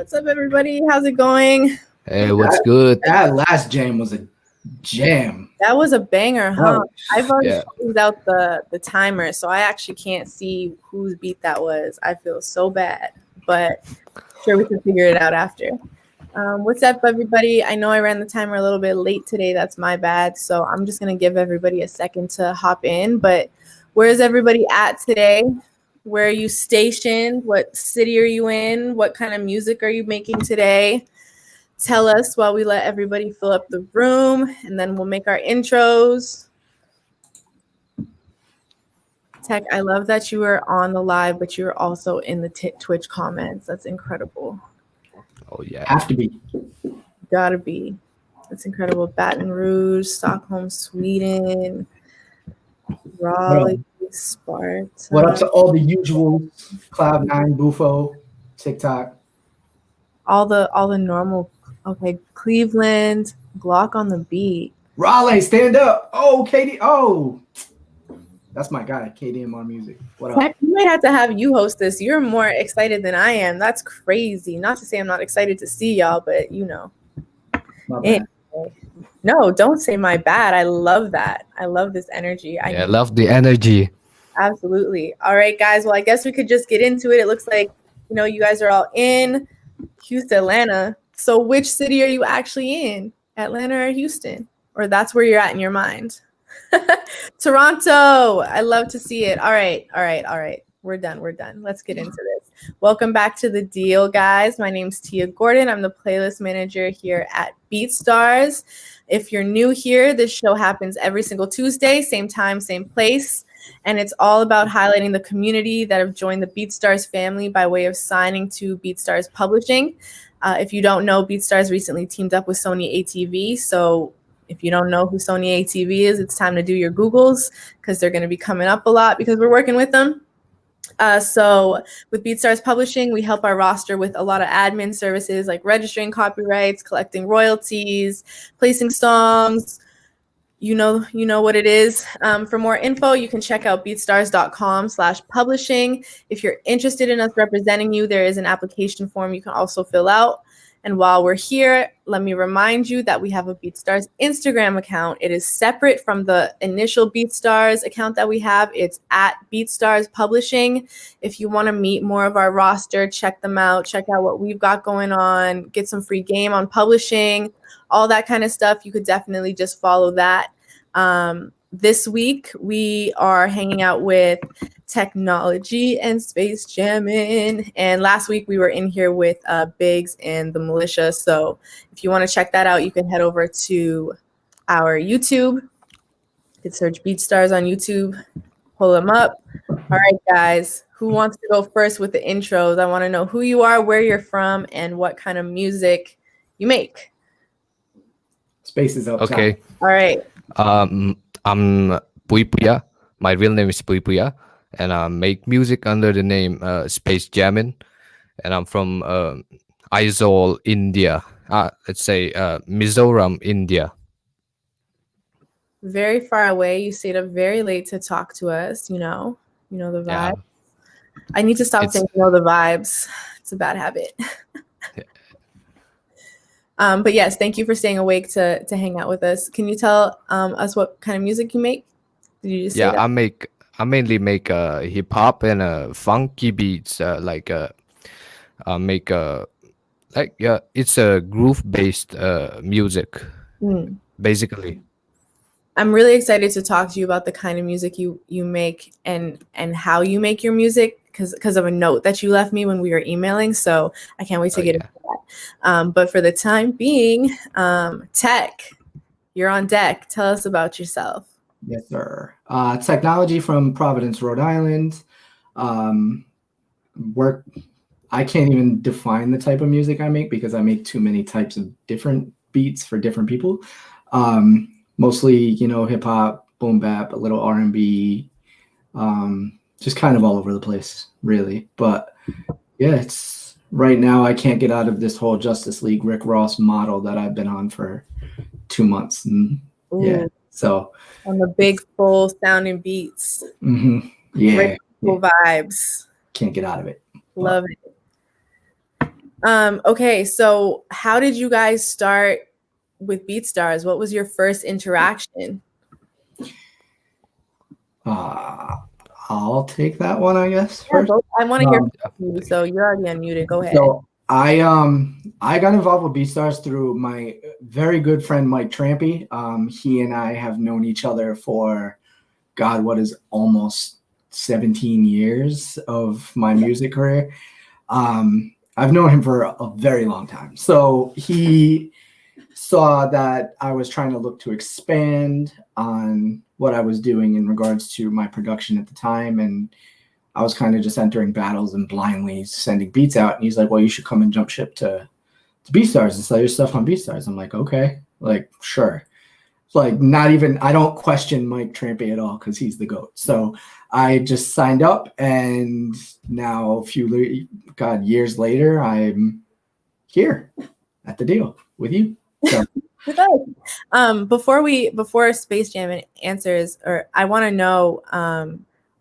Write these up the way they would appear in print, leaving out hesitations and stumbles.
What's up, everybody? How's it going? Hey, what's good? That last jam was a jam. That was a banger, huh? I've already Yeah. closed out the timer, so I actually can't see whose beat that was. I feel so bad, but sure we can figure it out after. What's up, everybody? I know I ran the timer a little bit late today. That's my bad. So I'm just going to give everybody a second to hop in. But where's everybody at today? Where are you stationed? What city are you in? What kind of music are you making today? Tell us while we let everybody fill up the room, and then we'll make our intros. Tech, I love that you were on the live, but you were also in the Twitch comments. That's incredible. Oh yeah. Have to be. Gotta be. That's incredible. Baton Rouge, Stockholm, Sweden, Raleigh, Sparta. What up to all the usual Cloud9, Bufo, TikTok? All the normal. Okay, Cleveland, Glock on the beat. Raleigh, stand up. Oh, Katie. Oh, that's my guy, KDMR Music. What up? Tech, we might have to have you host this. You're more excited than I am. That's crazy. Not to say I'm not excited to see y'all, but you know. My bad. No, don't say my bad. I love that. I love this energy. I love the energy. Absolutely. All right, guys. Well, I guess we could just get into it. It looks like, you know, you guys are all in Houston, Atlanta. So which city are you actually in? Atlanta or Houston? Or that's where you're at in your mind? Toronto. I love to see it. All right. We're done. Let's get into this. Welcome back to The Deal, guys. My name's Tia Gordon. I'm the playlist manager here at BeatStars. If you're new here, this show happens every single Tuesday, same time, same place. And it's all about highlighting the community that have joined the BeatStars family by way of signing to BeatStars Publishing. If you don't know, BeatStars recently teamed up with Sony ATV. So if you don't know who Sony ATV is, it's time to do your Googles because they're going to be coming up a lot because we're working with them. So with BeatStars Publishing, we help our roster with a lot of admin services like registering copyrights, collecting royalties, placing songs. You know what it is. For more info, you can check out beatstars.com/publishing. If you're interested in us representing you, there is an application form you can also fill out. And while we're here, let me remind you that we have a BeatStars Instagram account. It is separate from the initial BeatStars account that we have. It's at BeatStars Publishing. If you want to meet more of our roster, check them out. Check out what we've got going on. Get some free game on publishing, all that kind of stuff. You could definitely just follow that. This week, we are hanging out with Tecknowledgy and Space Jammin. And last week, we were in here with Biggs and the Militia. So if you want to check that out, you can head over to our YouTube. You can search BeatStars on YouTube, pull them up. All right, guys, who wants to go first with the intros? I want to know who you are, where you're from, and what kind of music you make. Space is up. Okay. Top. All right. I'm Puya. My real name is Puya, and I make music under the name Space Jammin, and I'm from Aizawl, India. Let's say Mizoram, India. Very far away. You stayed up very late to talk to us. You know the vibe. Yeah. I need to stop saying the vibes. It's a bad habit. But yes, thank you for staying awake to hang out with us. Can you tell us what kind of music you make? Did you just say that? I mainly make hip hop and funky beats. It's a groove based music, basically. I'm really excited to talk to you about the kind of music you make and how you make your music because of a note that you left me when we were emailing. So I can't wait to get into that. But for the time being, Tech, you're on deck. Tell us about yourself. Yes, sir. Technology from Providence, Rhode Island. I can't even define the type of music I make because I make too many types of different beats for different people. Mostly, hip hop, boom bap, a little R&B, just kind of all over the place, really. But yeah, it's right now I can't get out of this whole Justice League Rick Ross model that I've been on for 2 months. And yeah, so on the big full sounding beats. Mm-hmm. Yeah. Cool vibes. Can't get out of it. Love it. Okay, so how did you guys start with BeatStars? What was your first interaction? I'll take that one, I guess, first. I want to hear from you, so you're already unmuted. Go ahead. So I got involved with BeatStars through my very good friend Mike Trampy. He and I have known each other for, God, what is almost 17 years of my music career. I've known him for a very long time. So he saw that I was trying to look to expand on what I was doing in regards to my production at the time. And I was kind of just entering battles and blindly sending beats out. And he's like, well, you should come and jump ship to BeatStars and sell your stuff on BeatStars. I'm like, okay, like, sure. Like, not even, I don't question Mike Trampy at all because he's the GOAT. So I just signed up, and now a few years later, I'm here at the deal with you. So. Before Space Jammin answers, or I want to know,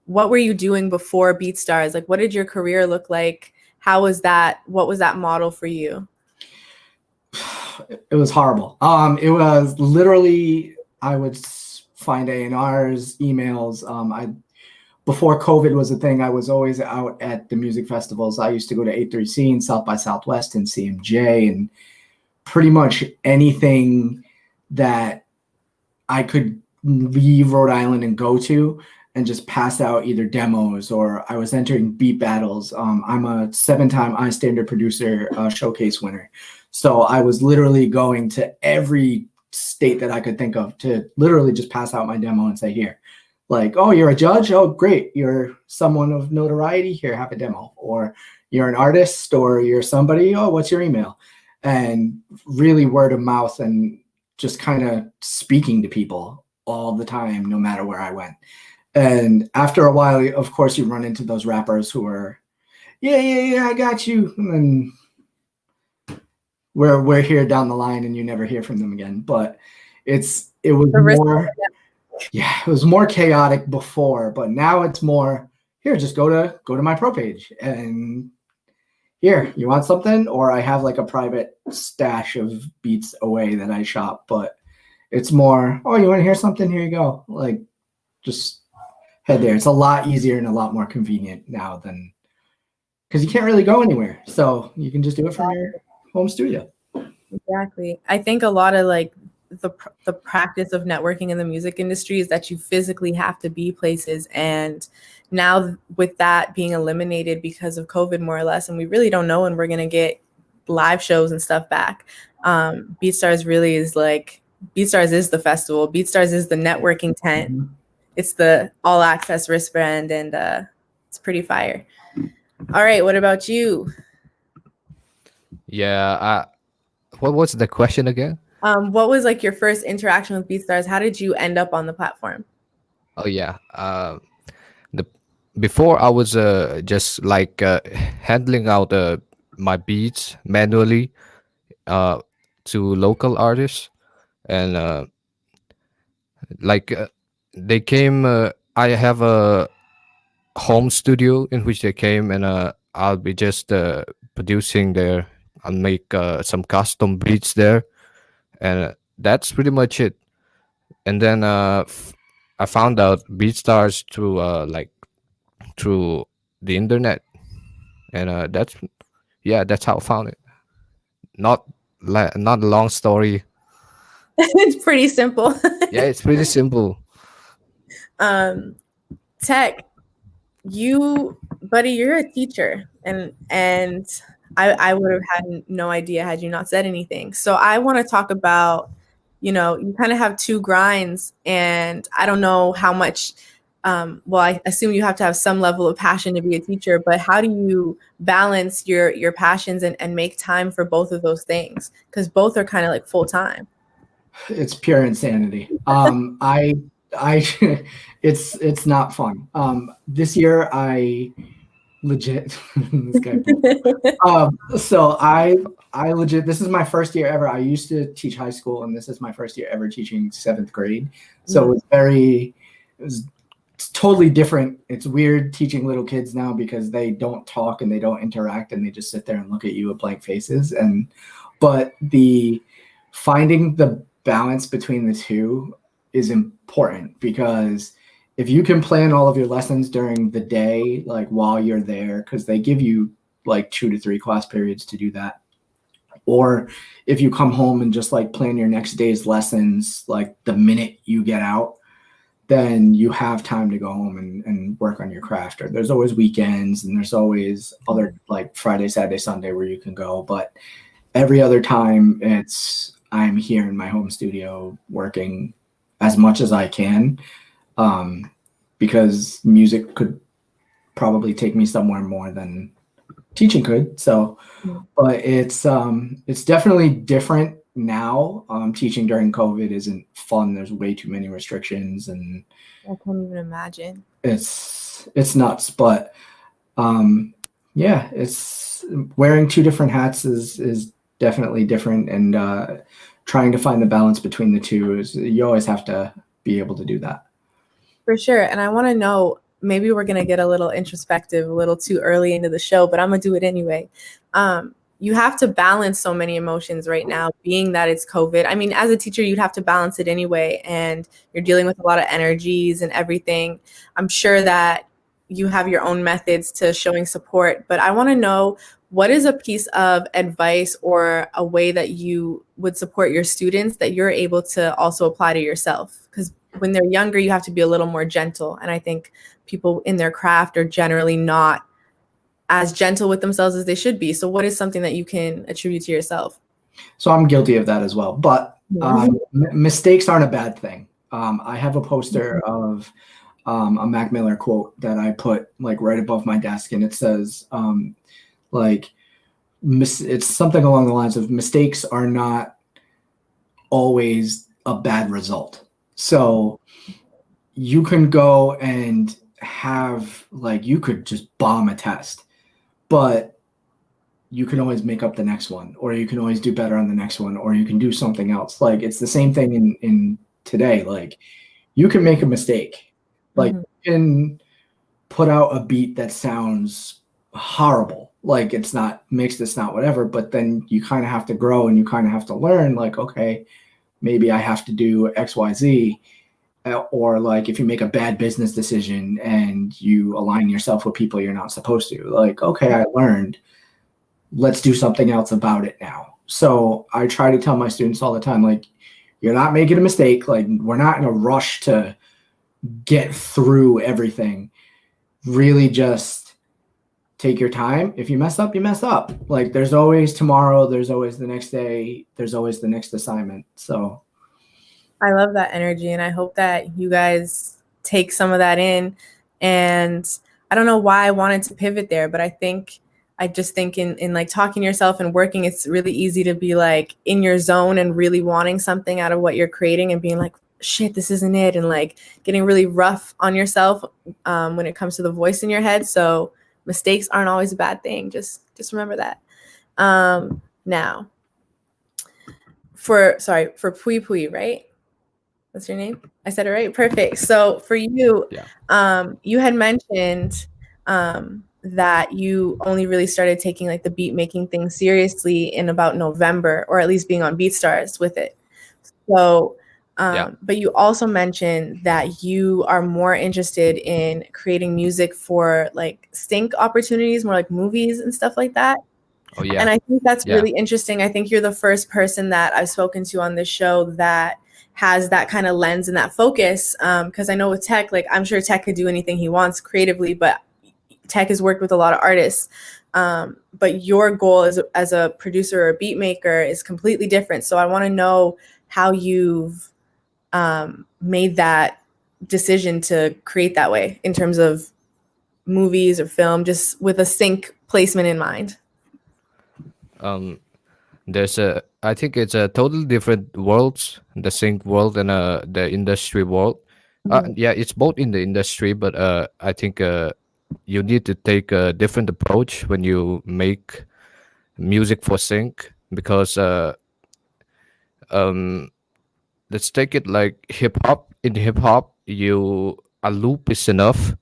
what were you doing before BeatStars? Like, what did your career look like? How was that? What was that model for you? It was horrible. It was literally, I would find A&Rs, emails. Before COVID was a thing, I was always out at the music festivals. I used to go to 83C and South by Southwest and CMJ, and pretty much anything that I could leave Rhode Island and go to and just pass out either demos, or I was entering beat battles. I'm a 7-time iStandard producer showcase winner. So I was literally going to every state that I could think of to literally just pass out my demo and say, here, like, oh, you're a judge? Oh, great. You're someone of notoriety? Here, have a demo. Or you're an artist, or you're somebody? Oh, what's your email? And really word of mouth and just kind of speaking to people all the time, no matter where I went. And after a while, of course, you run into those rappers who are, yeah, I got you. And then we're here down the line and you never hear from them again. But it was more chaotic before, but now it's more, here, just go to my pro page and here, you want something? Or I have like a private stash of beats away that I shop, but it's more, oh, you want to hear something? Here you go. Like, just head there. It's a lot easier and a lot more convenient now than, because you can't really go anywhere. So you can just do it from your home studio. Exactly. I think a lot of like the practice of networking in the music industry is that you physically have to be places. And now with that being eliminated because of COVID, more or less, and we really don't know when we're going to get live shows and stuff back. BeatStars really is like, BeatStars is the festival. BeatStars is the networking tent. Mm-hmm. It's the all access wristband, and it's pretty fire. All right. What about you? Yeah. What was the question again? What was like your first interaction with BeatStars? How did you end up on the platform? Oh yeah. Before I was just like handling out my beats manually to local artists, and they came. I have a home studio in which they came, and I'll be just producing there. I'll make some custom beats there, and that's pretty much it. And then I found out BeatStars through the internet, and that's how I found it. Not a long story. It's pretty simple. Yeah, it's pretty simple. Tech, buddy, you're a teacher, and I would have had no idea had you not said anything. So I want to talk about, you kind of have two grinds, and I don't know how much, I assume you have to have some level of passion to be a teacher, but how do you balance your passions and make time for both of those things? Because both are kind of like full time. It's pure insanity. It's not fun. This year I legit this guy. So I legit, this is my first year ever. I used to teach high school, and this is my first year ever teaching 7th grade. So it was it's totally different. It's weird teaching little kids now because they don't talk and they don't interact and they just sit there and look at you with blank faces. But the finding the balance between the two is important, because if you can plan all of your lessons during the day, like while you're there, because they give you like 2 to 3 class periods to do that. Or if you come home and just like plan your next day's lessons, like the minute you get out, then you have time to go home and work on your craft. Or there's always weekends and there's always other like Friday, Saturday, Sunday where you can go. But every other time I'm here in my home studio working as much as I can, because music could probably take me somewhere more than teaching could. So, but it's definitely different now. Teaching during COVID isn't fun. There's way too many restrictions, and I can't even imagine. It's nuts. But yeah, it's wearing 2 different hats is definitely different, and trying to find the balance between the two is, you always have to be able to do that. For sure. And I want to know, maybe we're going to get a little introspective a little too early into the show, but I'm going to do it anyway. You have to balance so many emotions right now, being that it's COVID. I mean, as a teacher, you'd have to balance it anyway, and you're dealing with a lot of energies and everything. I'm sure that you have your own methods to showing support, but I want to know, what is a piece of advice or a way that you would support your students that you're able to also apply to yourself? Because when they're younger, you have to be a little more gentle. And I think people in their craft are generally not as gentle with themselves as they should be. So what is something that you can attribute to yourself? So I'm guilty of that as well. But mistakes aren't a bad thing. I have a poster of a Mac Miller quote that I put like right above my desk, and it says, it's something along the lines of, mistakes are not always a bad result. So you can go and have, like, you could just bomb a test, but you can always make up the next one, or you can always do better on the next one, or you can do something else. Like, it's the same thing in today. Like, you can make a mistake. Like, you can put out a beat that sounds horrible, like it's not mixed, it's not whatever, but then you kind of have to grow and you kind of have to learn, like, okay, maybe I have to do XYZ. Or like, if you make a bad business decision and you align yourself with people you're not supposed to, like, okay, I learned, let's do something else about it now. So I try to tell my students all the time, like, you're not making a mistake. Like, we're not in a rush to get through everything. Really just take your time. If you mess up, you mess up. Like, there's always tomorrow, there's always the next day, there's always the next assignment. So I love that energy, and I hope that you guys take some of that in. And I don't know why I wanted to pivot there, but I just think in like talking to yourself and working, it's really easy to be like in your zone and really wanting something out of what you're creating and being like, shit, this isn't it, and like getting really rough on yourself when it comes to the voice in your head. So mistakes aren't always a bad thing. Just remember that. Now, for Pui Pui, right? That's your name? I said it right? Perfect. So for you, you had mentioned that you only really started taking like the beat making thing seriously in about November, or at least being on BeatStars with it. So, but you also mentioned that you are more interested in creating music for like sync opportunities, more like movies and stuff like that. Oh yeah. And I think that's really interesting. I think you're the first person that I've spoken to on this show that has that kind of lens and that focus. Because I know with Tech, like, I'm sure Tech could do anything he wants creatively, but Tech has worked with a lot of artists. But your goal as a producer or a beat maker is completely different. So I want to know how you've made that decision to create that way in terms of movies or film, just with a sync placement in mind. I think it's a totally different worlds, the sync world and the industry world. Yeah, it's both in the industry, but I think you need to take a different approach when you make music for sync, because let's take it like hip hop. In hip hop, you a loop is enough,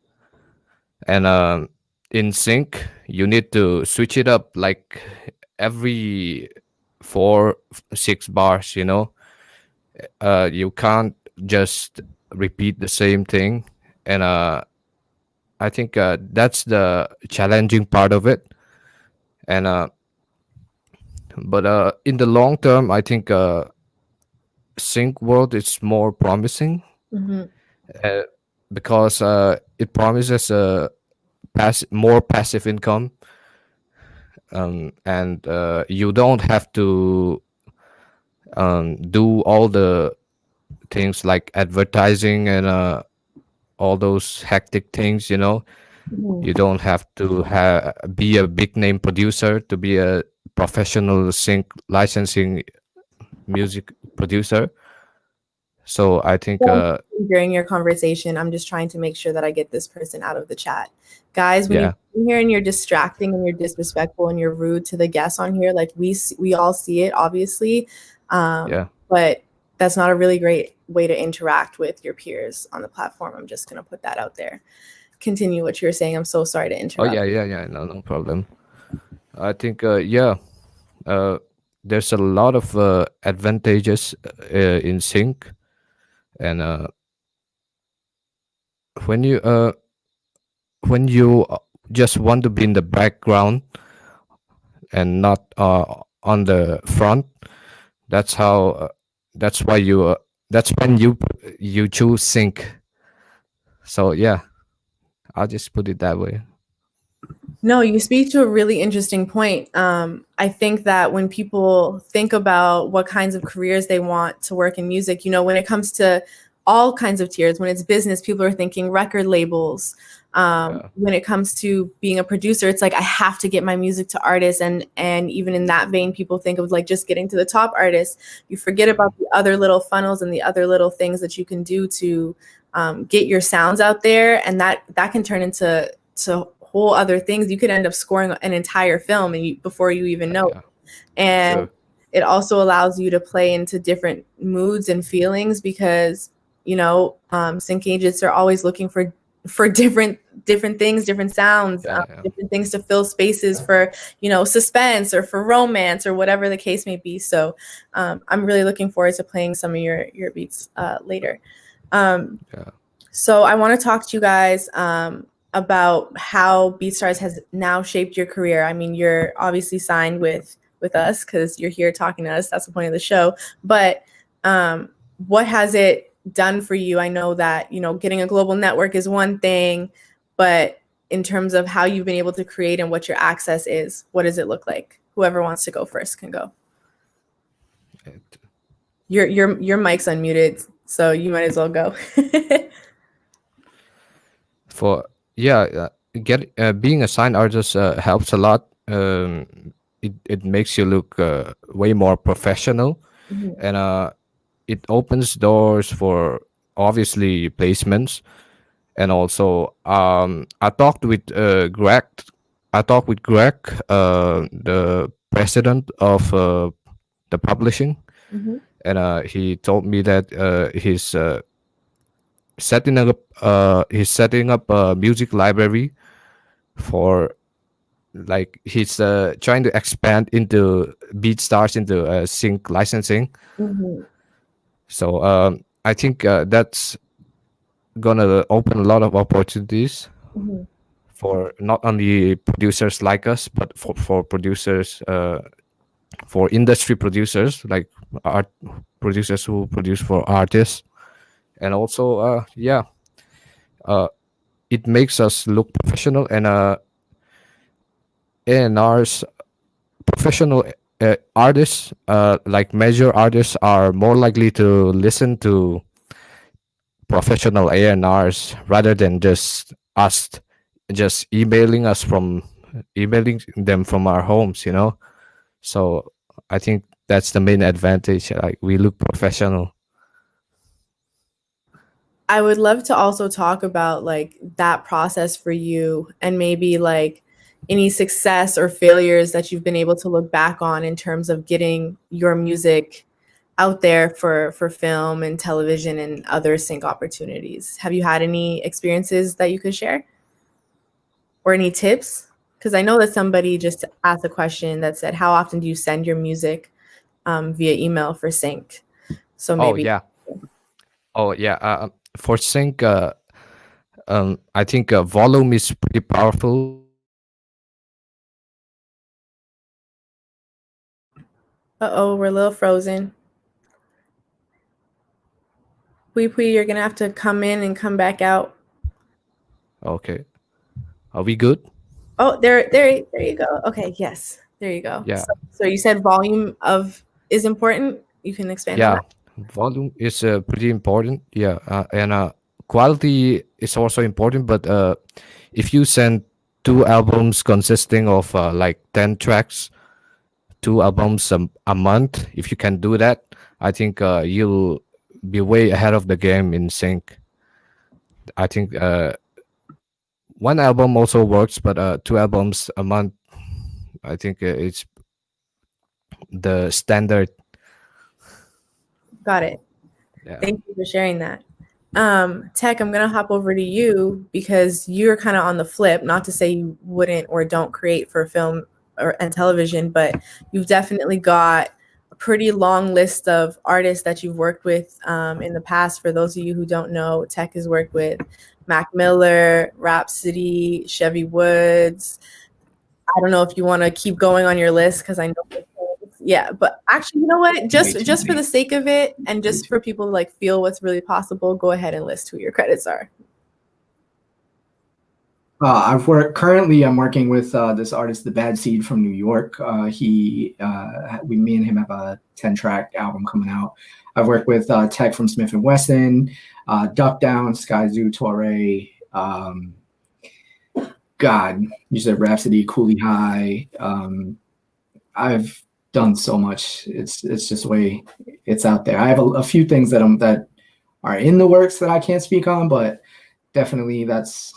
and in sync you need to switch it up like every 4 6 bars, you know. You can't just repeat the same thing, and I think that's the challenging part of it. And but in the long term, I think sync world is more promising, Mhm. uh, because it promises more passive income, and you don't have to do all the things like advertising and all those hectic things, you know. Mhm. You don't have to be a big name producer to be a professional sync licensing music producer. So I think During your conversation, I'm just trying to make sure that I get this person out of the chat. Guys, when you yeah, come here and you're distracting and you're disrespectful and you're rude to the guests on here, like we all see it, obviously. yeah. But that's not a really great way to interact with your peers on the platform. I'm just going to put that out there. Continue what you were saying. I'm so sorry to Oh interrupt. yeah. No problem. I think uh, there's a lot of advantages in sync, and when you uh, when you just want to be in the background and not on the front, that's how that's why that's when you choose sync. So yeah, I'll just put it that way. No, you speak to a really interesting point. I think that when people think about what kinds of careers they want to work in music, you know, when it comes to all kinds of tiers, when it's business, people are thinking record labels. Yeah, When it comes to being a producer, it's like I have to get my music to artists, and even in that vein, people think of like just getting to the top artists. You forget about the other little funnels and the other little things that you can do to get your sounds out there, and that can turn into whole other things. You could end up scoring an entire film before you even know. yeah, And sure. it also allows you to play into different moods and feelings because, you know, sync agents are always looking for different things, different sounds, Yeah. different things to fill spaces for, you know, suspense or for romance or whatever the case may be. So I'm really looking forward to playing some of your beats later. Yeah. So I want to talk to you guys about how BeatStars has now shaped your career. I mean, you're obviously signed with us because you're here talking to us. That's the point of the show. But what has it done for you? I know that, you know, getting a global network is one thing, but in terms of how you've been able to create and what your access is, what does it look like? Whoever wants to go first can go. Your mic's unmuted, so you might as well go. For yeah, get being a sign artist helps a lot. It makes you look way more professional, Mhm. and it opens doors for obviously placements. And also I talked with Greg. I talked with Greg, the president of the publishing, Mhm. and he told me that he's setting up a music library for, like, he's trying to expand into BeatStars into sync licensing. Mhm. So I think that's gonna open a lot of opportunities Mhm. for not only producers like us, but for producers, for industry producers, like art producers who produce for artists. And also uh, it makes us look professional, and A&Rs, professional artists, like major artists, are more likely to listen to professional A&Rs rather than just us, just emailing them from our homes, you know. So I think that's the main advantage. Like, we look professional. I would love to also talk about like that process for you and maybe like any success or failures that you've been able to look back on in terms of getting your music out there for film and television and other sync opportunities. Have you had any experiences that you could share or any tips? Because I know that somebody just asked a question that said, how often do you send your music via email for sync? So maybe. For sync, I think volume is pretty powerful. Uh-oh, we're a little frozen. Pui, you're gonna have to come in and come back out. Okay, are we good? Oh, there you go. Okay, yes, there you go. Yeah. So you said volume is important. You can expand on that. Volume is pretty important. And quality is also important. But if you send 2 albums consisting of like 10 tracks, 2 albums a month, if you can do that, I think you'll be way ahead of the game in sync. I think 1 album also works, but 2 albums a month, I think it's the standard. Got it. Yeah. Thank you for sharing that. Tech, I'm gonna hop over to you because you're kind of on the flip. Not to say you wouldn't or don't create for film and television, but you've definitely got a pretty long list of artists that you've worked with in the past. For those of you who don't know, Tech has worked with Mac Miller, Rhapsody, Chevy Woods. I don't know if you want to keep going on your list because I know. Yeah, but actually, you know what? Just for the sake of it, and just for people to like feel what's really possible, go ahead and list who your credits are. I'm working with this artist, The Bad Seed from New York. Me and him have a 10-track album coming out. I've worked with Tech from Smith & Wesson, Duck Down, Sky Zoo, Torre. God, you said Rhapsody, Cooley High. I've done so much. It's just way it's out there. I have a few things that are in the works that I can't speak on, but definitely that's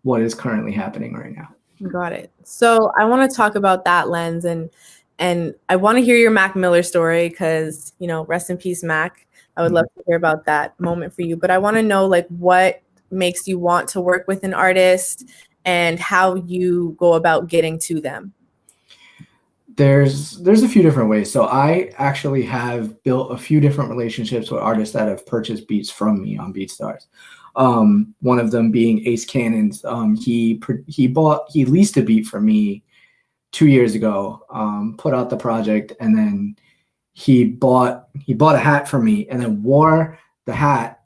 what is currently happening right now. Got it. So I want to talk about that lens and I want to hear your Mac Miller story because, you know, rest in peace, Mac. I would love to hear about that moment for you, but I want to know like what makes you want to work with an artist and how you go about getting to them. There's a few different ways. So I actually have built a few different relationships with artists that have purchased beats from me on BeatStars. One of them being Ace Cannons. He leased a beat for me 2 years ago, put out the project, and then he bought a hat for me and then wore the hat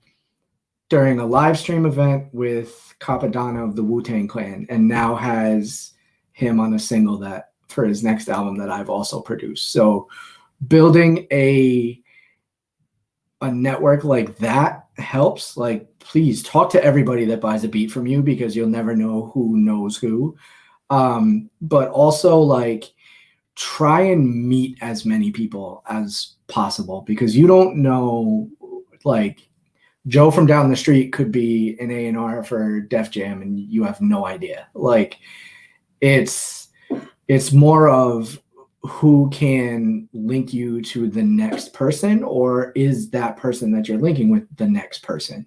during a live stream event with Capadonna of the Wu-Tang Clan, and now has him on a single that for his next album that I've also produced. So building a network like that helps. Like, please talk to everybody that buys a beat from you because you'll never know who knows who. But also like try and meet as many people as possible because you don't know, like Joe from down the street could be an A&R for Def Jam and you have no idea. Like it's more of who can link you to the next person, or is that person that you're linking with the next person?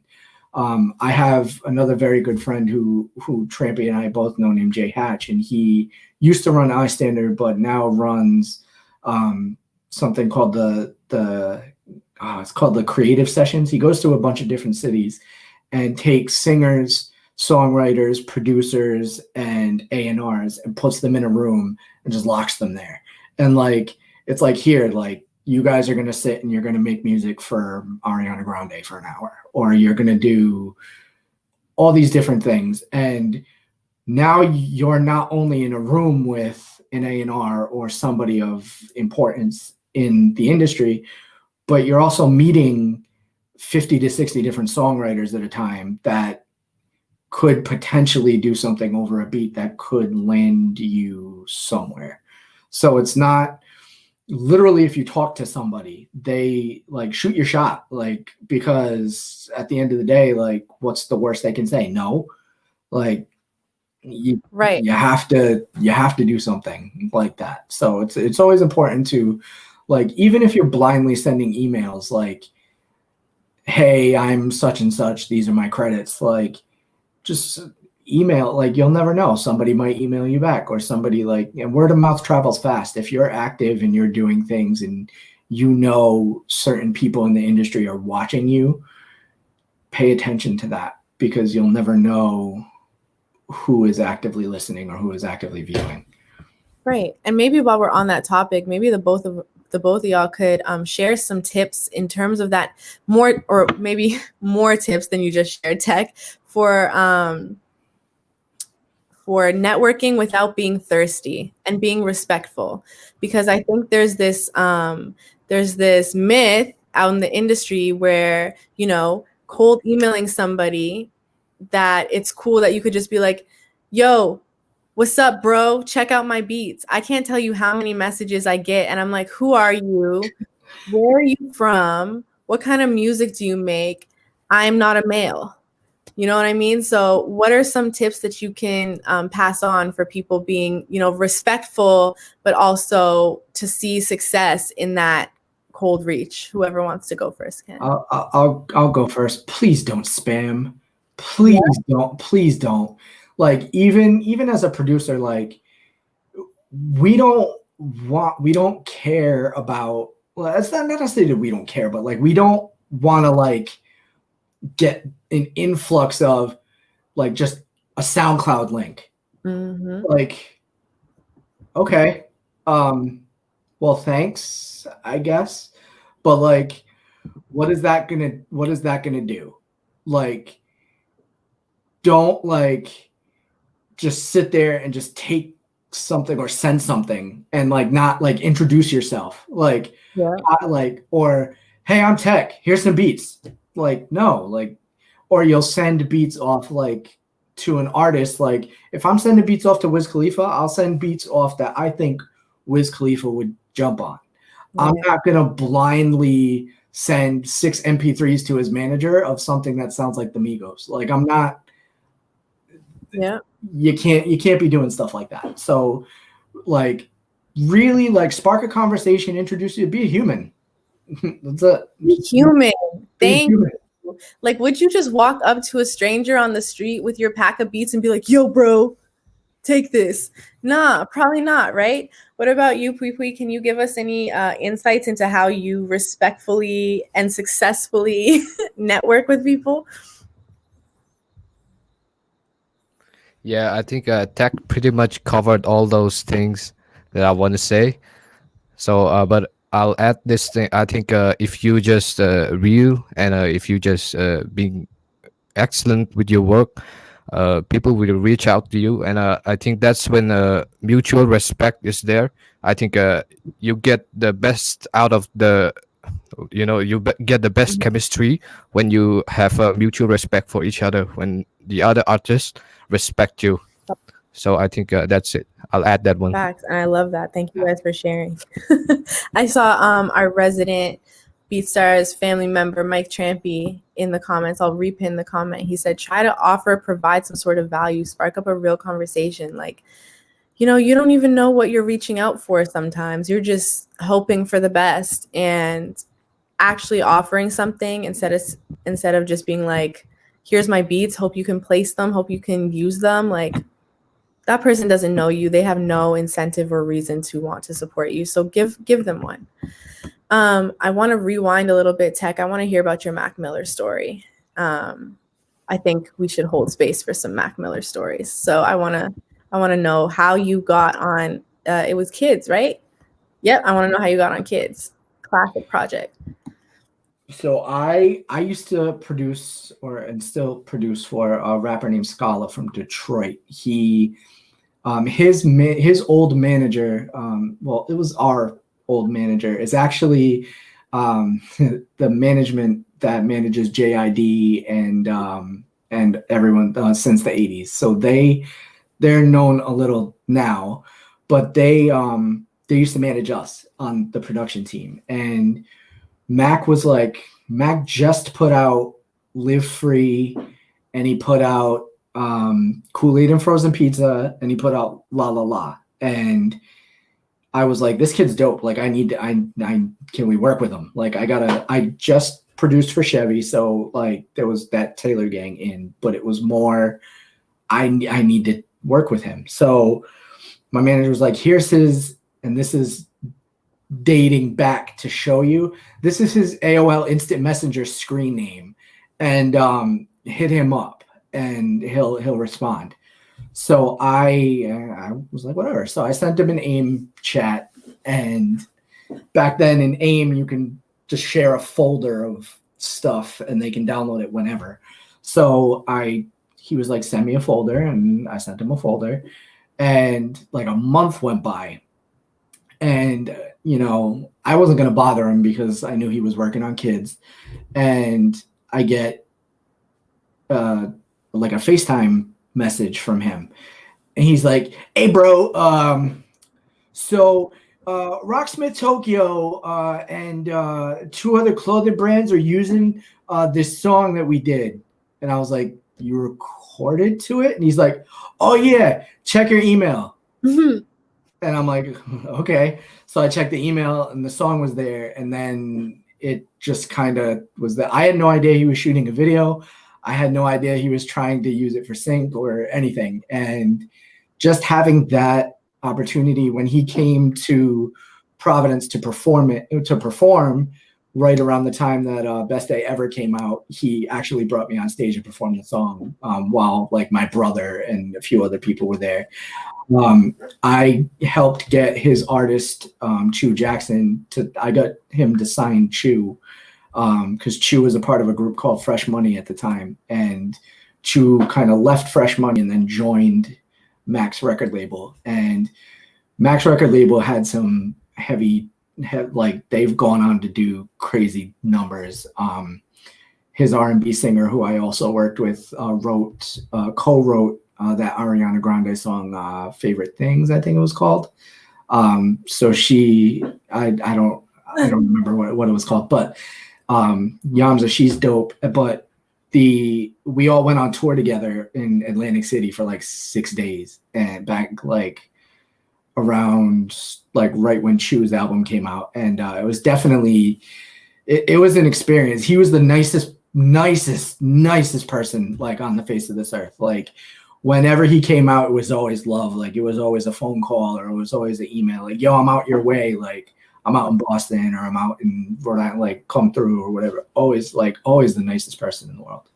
I have another very good friend who Trampy and I both know, named Jay Hatch, and he used to run iStandard, but now runs something called it's called the Creative Sessions. He goes to a bunch of different cities and takes singers, songwriters, producers, and A&Rs and puts them in a room and just locks them there. And like, it's like, here, like you guys are going to sit and you're going to make music for Ariana Grande for an hour, or you're going to do all these different things. And now you're not only in a room with an A&R or somebody of importance in the industry, but you're also meeting 50 to 60 different songwriters at a time that could potentially do something over a beat that could land you somewhere. So it's not literally, if you talk to somebody, they like shoot your shot, like, because at the end of the day, like, what's the worst they can say? No. Like, you have to do something like that. So it's always important to Like, even if you're blindly sending emails, like, hey, I'm such and such, these are my credits, like, just email, like, you'll never know. Somebody might email you back, or somebody, like, and word of mouth travels fast. If you're active and you're doing things and you know certain people in the industry are watching you, pay attention to that, because you'll never know who is actively listening or who is actively viewing. Right. And maybe while we're on that topic, maybe the both of y'all could share some tips in terms of that, more, or maybe more tips than you just shared, Tech, for networking without being thirsty and being respectful. Because I think there's this myth out in the industry where, you know, cold emailing somebody, that it's cool that you could just be like, yo, what's up, bro? Check out my beats. I can't tell you how many messages I get. And I'm like, who are you? Where are you from? What kind of music do you make? I'm not a male. You know what I mean? So what are some tips that you can pass on for people being, you know, respectful, but also to see success in that cold reach? Whoever wants to go first can. I'll go first. Please don't spam. Please don't. Please don't. Like, even as a producer, like, we don't care about, well, it's not necessarily that we don't care, but like, we don't want to like get an influx of like just a SoundCloud link. Mm-hmm. Like, okay, well, thanks, I guess, but like, what is that gonna do? Like, don't like just sit there and just take something or send something and like not like introduce yourself, like, or hey, I'm Tech, here's some beats. Like, no, like, or you'll send beats off like to an artist. Like, if I'm sending beats off to Wiz Khalifa, I'll send beats off that I think Wiz Khalifa would jump on. I'm not gonna blindly send 6 MP3s to his manager of something that sounds like the Migos. Like, I'm not. Yeah. You can't be doing stuff like that. So, like, really, like, spark a conversation, introduce you, be a human. That's it. Be human. Thank you. Like, would you just walk up to a stranger on the street with your pack of beats and be like, yo, bro, take this? Nah, probably not, right? What about you, Pui Pui? Can you give us any insights into how you respectfully and successfully network with people? Yeah, I think Tech pretty much covered all those things that I want to say. So, but I'll add this thing. I think if you just real and if you just being excellent with your work, people will reach out to you, and I think that's when mutual respect is there. I think you get the best out of the, get the best chemistry when you have a mutual respect for each other, when the other artists respect you. So I think that's it. I'll add that one. Facts, and I love that. Thank you guys for sharing. I saw our resident BeatStars family member, Mike Trampy, in the comments. I'll repin the comment. He said, try to provide some sort of value, spark up a real conversation. Like, you know, you don't even know what you're reaching out for sometimes. You're just hoping for the best, and actually offering something instead of just being like, here's my beats, hope you can place them, hope you can use them. Like, that person doesn't know you. They have no incentive or reason to want to support you. So give them one. I want to rewind a little bit, Tech. I want to hear about your Mac Miller story. I think we should hold space for some Mac Miller stories. So I want to know how you got on. It was Kids, right? Yep. I want to know how you got on Kids. Classic project. So I used to produce and still produce for a rapper named Scala from Detroit. He his old manager, well, it was our old manager, is actually the management that manages JID and everyone since the 80s. So they're known a little now, but they used to manage us on the production team. And Mac just put out Live Free, and he put out Kool-Aid and Frozen Pizza, and he put out La La La. And I was like, this kid's dope. Like I can we work with him? Like I just produced for Chevy. So like there was that Taylor gang in, but it was more, I need to work with him. So my manager was like, here's his, and this is dating back to show you, this is his AOL Instant Messenger screen name, and hit him up and he'll respond. So I was like, whatever. So I sent him an AIM chat, and back then in AIM you can just share a folder of stuff and they can download it whenever. So he was like, send me a folder, and I sent him a folder, and like a month went by, and I wasn't going to bother him because I knew he was working on kids, and I get like a FaceTime message from him, and he's like, hey bro, so Rocksmith Tokyo and 2 other clothing brands are using this song that we did. And I was like, you recorded to it? And he's like, oh yeah, check your email. And I'm like, okay. So I checked the email and the song was there, and then it just kind of was that. I had no idea he was shooting a video. I had no idea he was trying to use it for sync or anything. And just having that opportunity when he came to Providence to perform right around the time that Best Day Ever came out, he actually brought me on stage and performed the song while like my brother and a few other people were there. I helped get his artist, Chu Jackson, I got him to sign Chu, because Chu was a part of a group called Fresh Money at the time. And Chu kind of left Fresh Money and then joined Max record label. And Max record label had some heavy, like they've gone on to do crazy numbers. His R&B singer, who I also worked with, co-wrote that Ariana Grande song, Favorite Things, I think it was called. So I don't remember what it was called, but Yamza, she's dope. But we all went on tour together in Atlantic City for like 6 days, and back like around like right when Chu's album came out, and it was definitely it was an experience. He was the nicest person like on the face of this earth. Like whenever he came out, it was always love. Like it was always a phone call, or it was always an email. Like, yo, I'm out your way. Like I'm out in Boston, or I'm out in Rhode Island. Like come through or whatever. Always the nicest person in the world.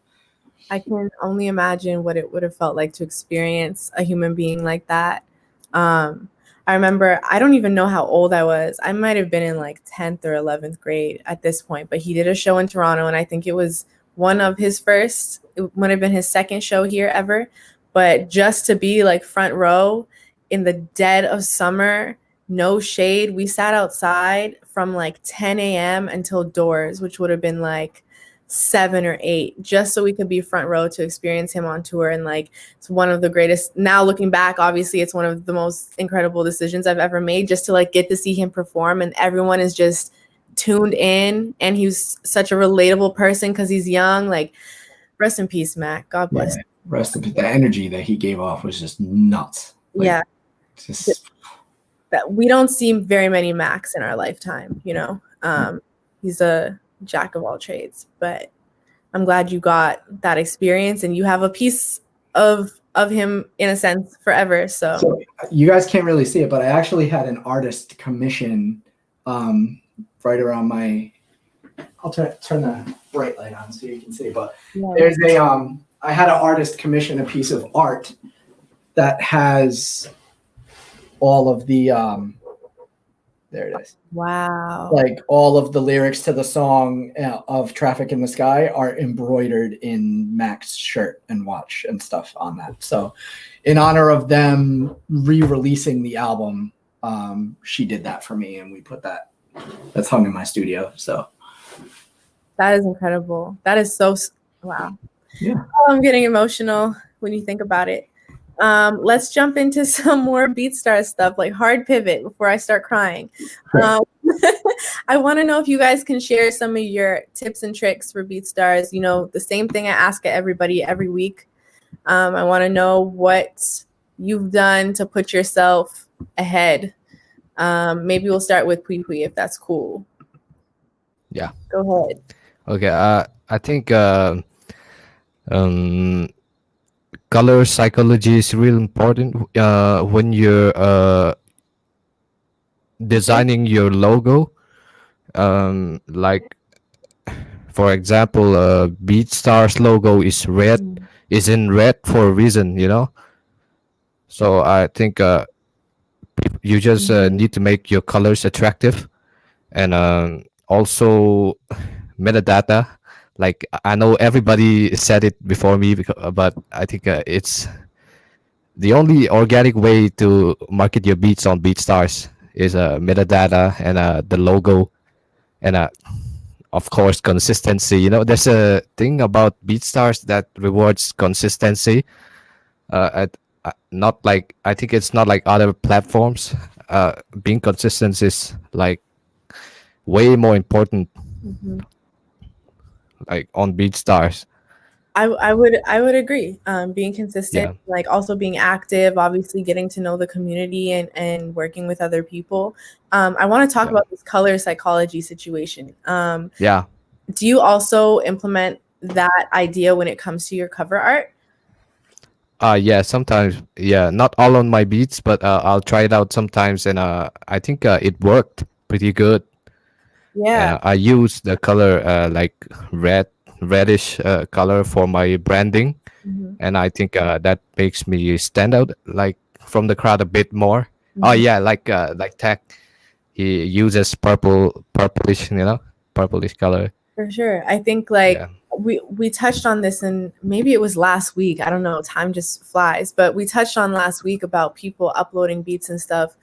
I can only imagine what it would have felt like to experience a human being like that. I remember, I don't even know how old I was. I might have been in like 10th or 11th grade at this point, but he did a show in Toronto, and I think it was one of his first, it might have been his second show here ever. But just to be like front row in the dead of summer, no shade, we sat outside from like 10 a.m. until doors, which would have been like 7 or 8, just so we could be front row to experience him on tour. And like, it's one of the greatest, now looking back, obviously it's one of the most incredible decisions I've ever made, just to like get to see him perform, and everyone is just tuned in, and he's such a relatable person because he's young. Like, rest in peace, Mac. God bless. Yeah, rest in peace. The energy that he gave off was just nuts. Like, yeah. Just that we don't see very many Macs in our lifetime, he's a jack of all trades, but I'm glad you got that experience, and you have a piece of him in a sense forever. So you guys can't really see it, but I actually had an artist commission right around my, I'll turn the bright light on so you can see, but there's I had an artist commission a piece of art that has all of the there it is. Wow. Like all of the lyrics to the song of Traffic in the Sky are embroidered in Mac's shirt and watch and stuff on that. So in honor of them re-releasing the album, she did that for me, and we put that's hung in my studio. So that is incredible. That is so, wow. Yeah. Oh, I'm getting emotional when you think about it. Let's jump into some more BeatStars stuff, like hard pivot before I start crying. I want to know if you guys can share some of your tips and tricks for BeatStars. The same thing I ask everybody every week. I want to know what you've done to put yourself ahead Maybe we'll start with Pui Pui if that's cool. Yeah. Go ahead. Okay. I think color psychology is real important when you're designing your logo. Like for example, BeatStars logo is red, is in red for a reason, you know. So I think you just need to make your colors attractive, and also metadata. Like I know everybody said it before me, but I think it's the only organic way to market your beats on BeatStars is metadata and the logo, and of course consistency. You know, there's a thing about BeatStars that rewards consistency. Not like, I think it's not like other platforms. Being consistent is like way more important. Like on BeatStars. I would agree. Being consistent, Yeah. like also being active, obviously getting to know the community and working with other people. I want to talk Yeah. about this color psychology situation. Yeah. Do you also implement that idea when it comes to your cover art? Yeah, sometimes. Yeah, not all on my beats, but I'll try it out sometimes, and I think it worked pretty good. Yeah. And I use the color like reddish color for my branding, and I think that makes me stand out like from the crowd a bit more. Oh yeah, like Tech, he uses purplish, you know, purplish color. For sure. I think like Yeah. we touched on this, and maybe it was last week. I don't know. Time just flies. But we touched on last week about people uploading beats and stuff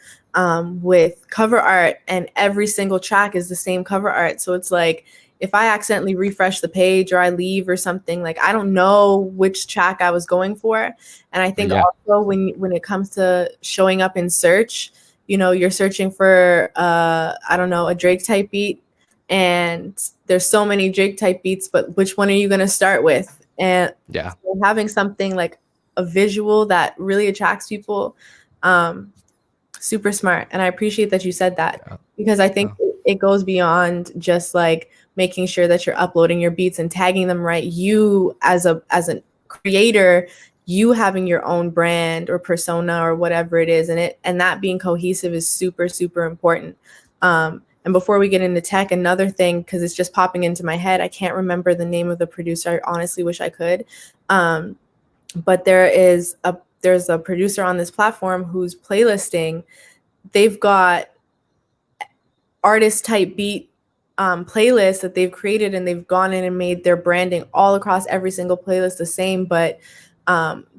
with cover art, and every single track is the same cover art. So it's like if I accidentally refresh the page or I leave or something, like I don't know which track I was going for. And I think Yeah. also when it comes to showing up in search, you know, you're searching for I don't know, a Drake type beat, and there's so many Drake type beats, but which one are you going to start with? And Yeah. so having something like a visual that really attracts people, super smart. And I appreciate that you said that, because I think it goes beyond just like making sure that you're uploading your beats and tagging them right. You as a creator, you having your own brand or persona or whatever it is, and that being cohesive is super, super important. And before we get into tech, another thing, because it's just popping into my head, I can't remember the name of the producer. I honestly wish I could. But there's a producer on this platform who's playlisting. They've got artist type beat playlists that they've created, and they've gone in and made their branding all across every single playlist the same, but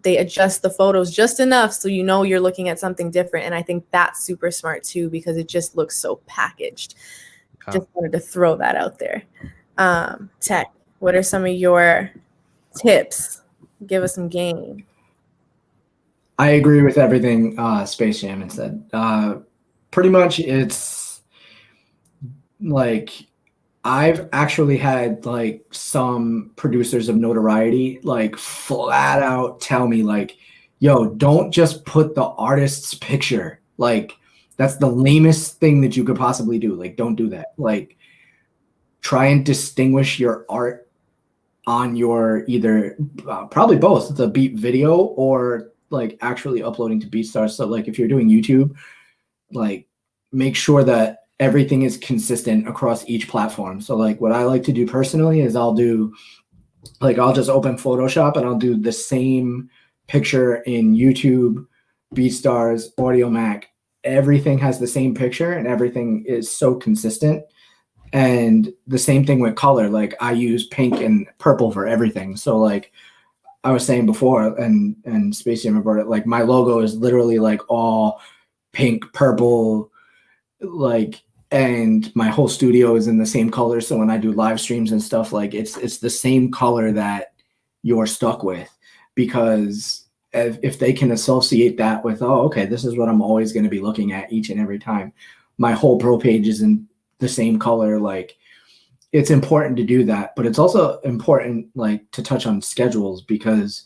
they adjust the photos just enough so you know you're looking at something different. And I think that's super smart too, because it just looks so packaged. Just wanted to throw that out there. Tech, what are some of your tips? Give us some game. I agree with everything Space Jammin said. Pretty much it's like I've actually had like some producers of notoriety like flat out tell me like, yo, don't just put the artist's picture. Like that's the lamest thing that you could possibly do. Like don't do that. Like try and distinguish your art on your either probably both the beat video or like actually uploading to BeatStars. So like if you're doing YouTube, like make sure that everything is consistent across each platform. So like what I like to do personally is I'll just open Photoshop and I'll do the same picture in YouTube, BeatStars, Audio Mac. Everything has the same picture and everything is so consistent. And the same thing with color. Like I use pink and purple for everything. So like I was saying before, and Space Jam brought it, like my logo is literally like all pink, purple, like, and my whole studio is in the same color. So when I do live streams and stuff, like it's the same color that you're stuck with, because if they can associate that with, oh, okay, this is what I'm always going to be looking at each and every time. My whole pro page is in the same color. Like it's important to do that, but it's also important like to touch on schedules, because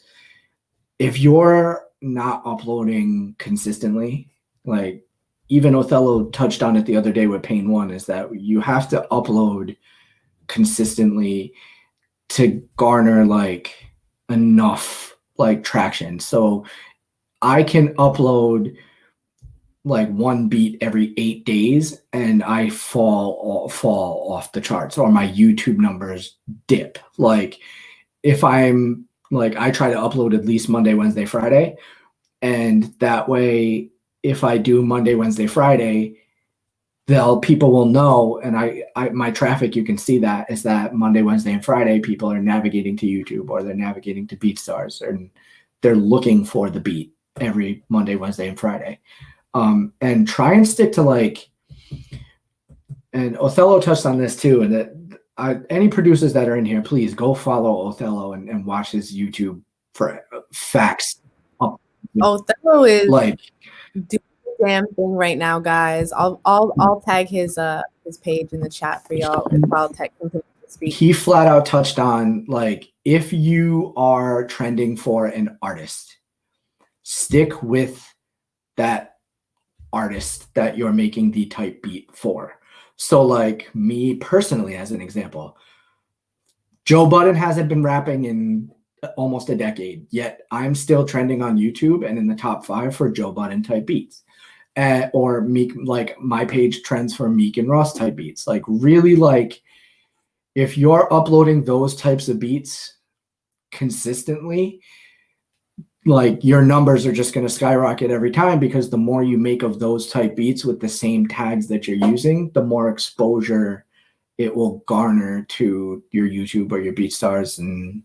if you're not uploading consistently, like even Othello touched on it the other day with Pain One, is that you have to upload consistently to garner like enough like traction. So I can upload like one beat every 8 days and I fall off the charts, or my YouTube numbers dip. Like if I'm like, I try to upload at least Monday, Wednesday, Friday. And that way, if I do Monday, Wednesday, Friday, people will know. And I my traffic, you can see that, is that Monday, Wednesday, and Friday, people are navigating to YouTube, or they're navigating to BeatStars, and they're looking for the beat every Monday, Wednesday, and Friday. And try and stick to like, and Othello touched on this too, and that any producers that are in here, please go follow Othello and watch his YouTube for facts. Othello is Like doing the damn thing right now, guys. I'll tag his page in the chat for y'all while Tech continues to speak. he flat out touched on, like, if you are trending for an artist, stick with that artist that you're making the type beat for. So like me personally, as an example, Joe Budden hasn't been rapping in almost a decade, yet I'm still trending on YouTube and in the top 5 for Joe Budden type beats. Or Meek, like my page trends for Meek and Ross type beats. Like really, like if you're uploading those types of beats consistently, like your numbers are just going to skyrocket every time, because the more you make of those type beats with the same tags that you're using, the more exposure it will garner to your YouTube or your BeatStars and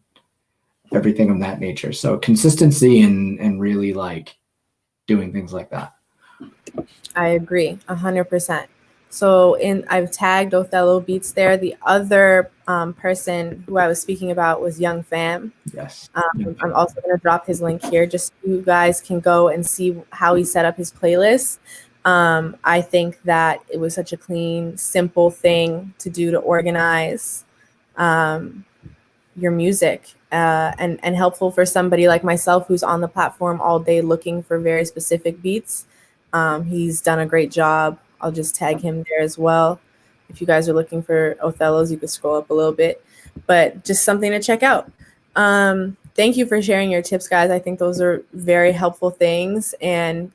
everything of that nature. So consistency and really like doing things like that. I agree 100%. So I've tagged Othello Beats there. The other person who I was speaking about was Young Fam. Yes. I'm also going to drop his link here, just so you guys can go and see how he set up his playlist. I think that it was such a clean, simple thing to do to organize your music, and helpful for somebody like myself who's on the platform all day looking for very specific beats. He's done a great job. I'll just tag him there as well. If you guys are looking for Othello's, you could scroll up a little bit, but just something to check out. Thank you for sharing your tips, guys. I think those are very helpful things, and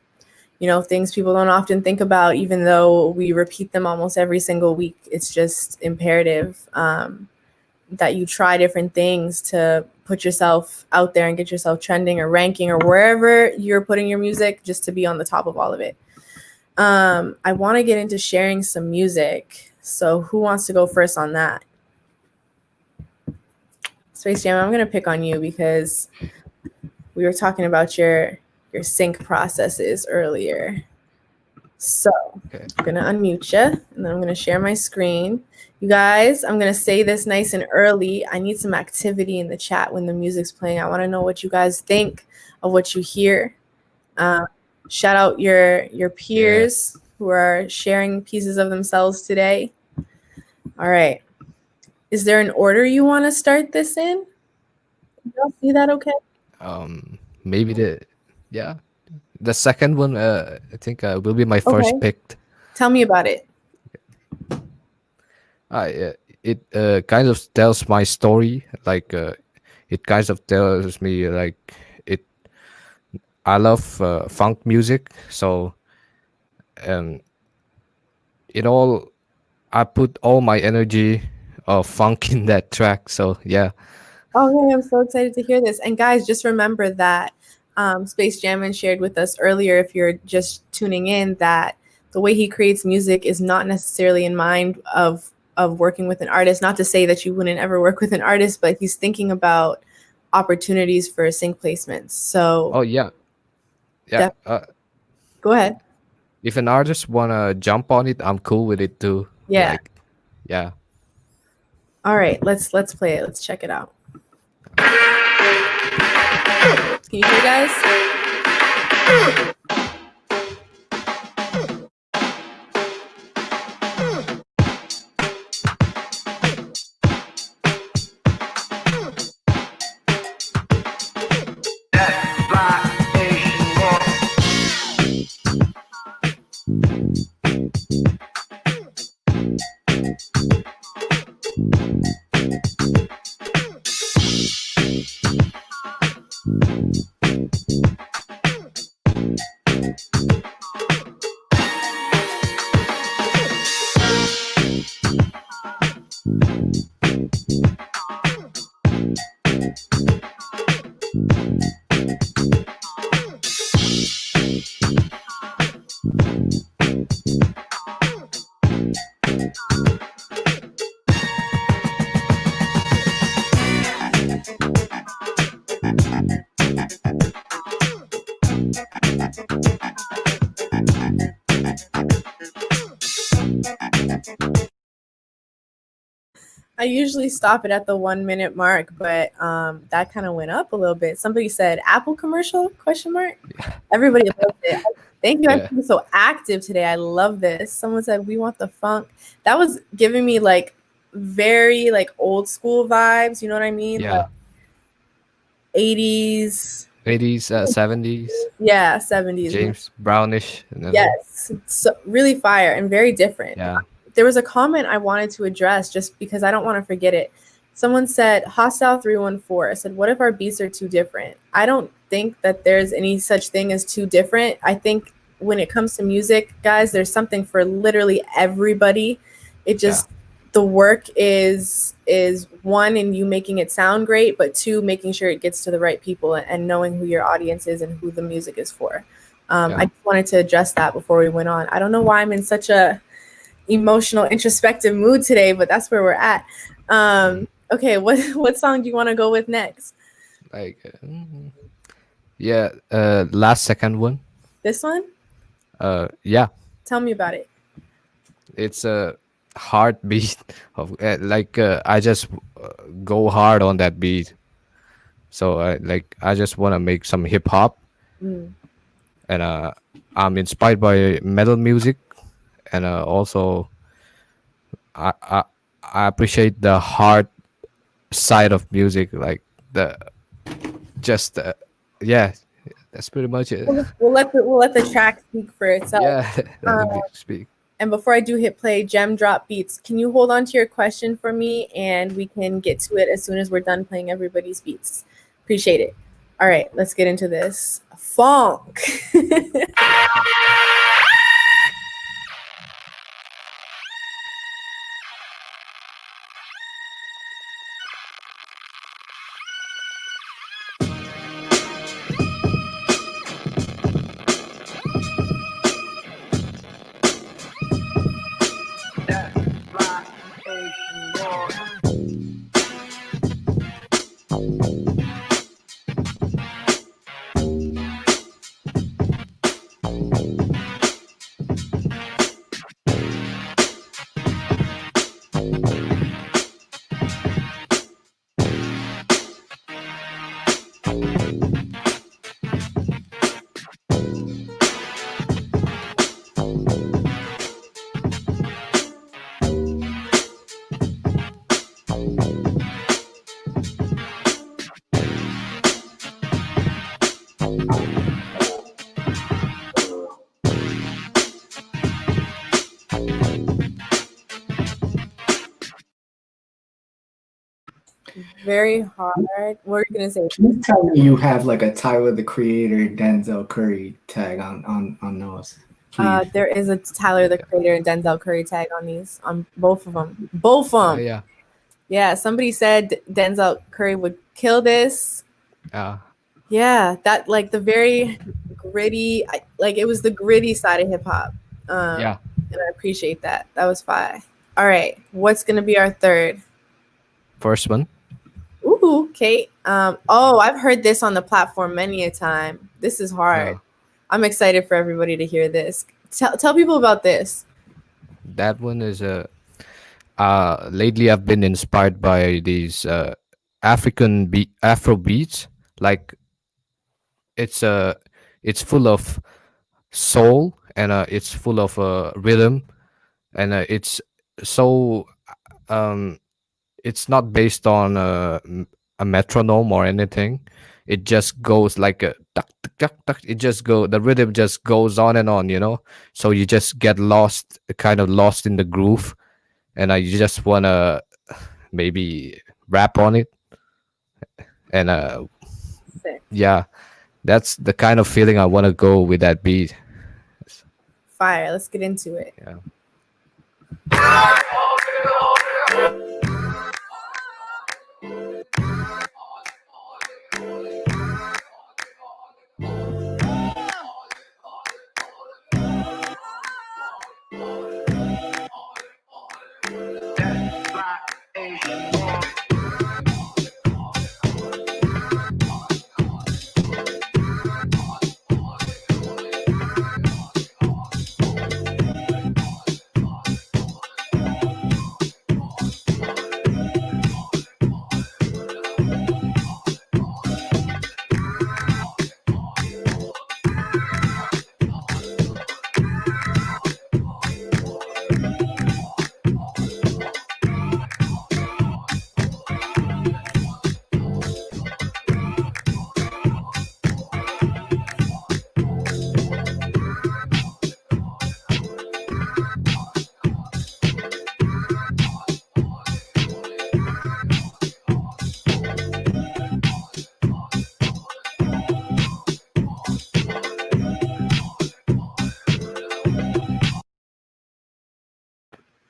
things people don't often think about, even though we repeat them almost every single week. It's just imperative that you try different things to put yourself out there and get yourself trending or ranking or wherever you're putting your music, just to be on the top of all of it. I want to get into sharing some music. So who wants to go first on that? Space Jam, I'm going to pick on you because we were talking about your sync processes earlier. So okay. I'm going to unmute you, and then I'm going to share my screen. You guys, I'm going to say this nice and early. I need some activity in the chat when the music's playing. I want to know what you guys think of what you hear. Shout out your peers who are sharing pieces of themselves today. All right. Is there an order you want to start this in? Y'all see that okay? Maybe the second one, I think will be my first pick. Tell me about it. It kind of tells my story. Like it kind of tells me like I love funk music, so I put all my energy of funk in that track. So yeah. Okay, I'm so excited to hear this. And guys, just remember that Space Jammin shared with us earlier, if you're just tuning in, that the way he creates music is not necessarily in mind of working with an artist. Not to say that you wouldn't ever work with an artist, but he's thinking about opportunities for sync placements. So go ahead. If an artist wanna jump on it, I'm cool with it too. Yeah. Yeah. All right, let's play it. Let's check it out. Can you hear, guys? I usually stop it at the 1 minute mark, but that kind of went up a little bit. Somebody said Apple commercial ? Everybody loves it. Thank you. Yeah. I'm so active today. I love this. Someone said we want the funk. That was giving me like very like old school vibes. You know what I mean? Yeah. Like 80s. 80s, 70s, Yeah, 70s. James Brownish. And then, Yes. So really fire and very different. Yeah. There was a comment I wanted to address just because I don't want to forget it. Someone said, Hostile 314. I said, what if our beats are too different? I don't think that there's any such thing as too different. I think when it comes to music, guys, there's something for literally everybody. It just, the work is one, in you making it sound great, but two, making sure it gets to the right people and knowing who your audience is and who the music is for. I just wanted to address that before we went on. I don't know why I'm in such a emotional, introspective mood today, but that's where we're at. Okay, what song do you want to go with next? Like, last second one. This one? Yeah. Tell me about it. It's a heartbeat of I just go hard on that beat. So I just want to make some hip hop, and I'm inspired by metal music, and also I appreciate the hard side of music, like that's pretty much it. We'll let the track speak for itself. Yeah, let me speak. And before I do hit play, Gem Drop Beats, can you hold on to your question for me and we can get to it as soon as we're done playing everybody's beats? Appreciate it. All right, let's get into this. Funk. Very hard. What are you gonna say? Can you tell me you have like a Tyler the Creator, Denzel Curry tag on those? There is a Tyler the Creator and Denzel Curry tag on these, on both of them. Both of them. Yeah. Somebody said Denzel Curry would kill this. Yeah, that like the very gritty, like it was the gritty side of hip hop. And I appreciate that. That was fire. All right, what's gonna be our third? First one. Ooh, Kate. I've heard this on the platform many a time. This is hard. I'm excited for everybody to hear this. Tell people about this. That one is lately I've been inspired by these Afro beats. Like it's full of soul, and it's full of rhythm, and it's so it's not based on a metronome or anything. It just goes like a tuck, tuck, tuck, tuck. The rhythm just goes on and on, so you just get lost, kind of lost in the groove, and you just want to maybe rap on it, and that's the kind of feeling I want to go with that beat. Fire. Let's get into it.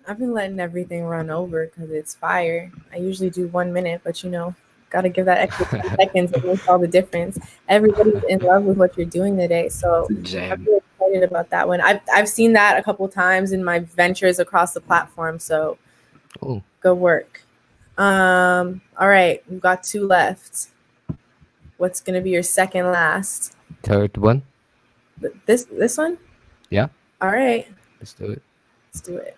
I've been letting everything run over because it's fire. I usually do 1 minute, but gotta give that extra 10 seconds. It makes all the difference. Everybody's in love with what you're doing today, so It's a jam. I'm really excited about that one. I've seen that a couple times in my ventures across the platform. So Oh, good work. All right, we've got 2 left. What's gonna be your second last? third one. This one? Yeah, All right, let's do it. let's do it.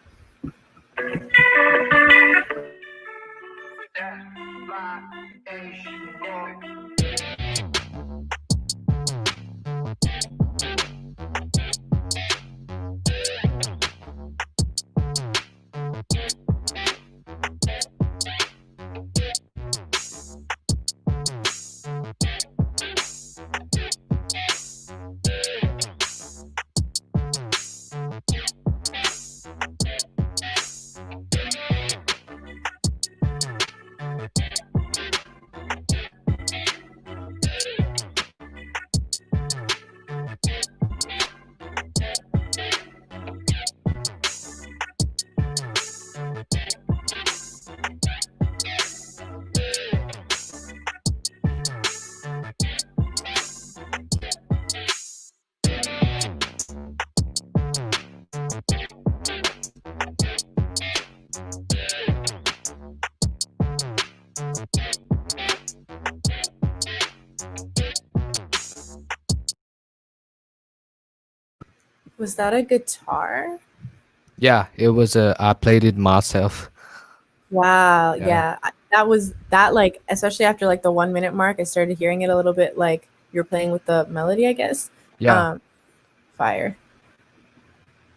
Was that a guitar? Yeah, it was. I played it myself. Wow. Yeah. Yeah. That was that, like, especially after like the 1 minute mark, I started hearing it a little bit like you're playing with the melody, I guess. Yeah. Fire.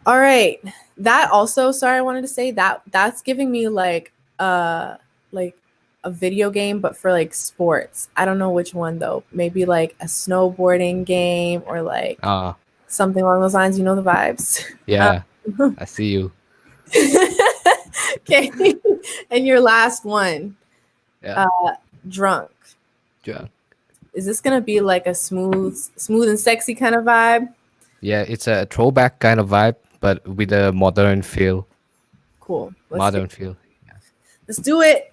All right. That also, sorry, I wanted to say that's giving me like a video game, but for like sports. I don't know which one though. Maybe like a snowboarding game or like something along those lines. You know the vibes. Yeah. I see you. Okay. And your last one. Yeah. Drunk. Yeah. Is this gonna be like a smooth and sexy kind of vibe? Yeah, it's a throwback kind of vibe, but with a modern feel. Cool. Modern feel. Yeah. Let's do it.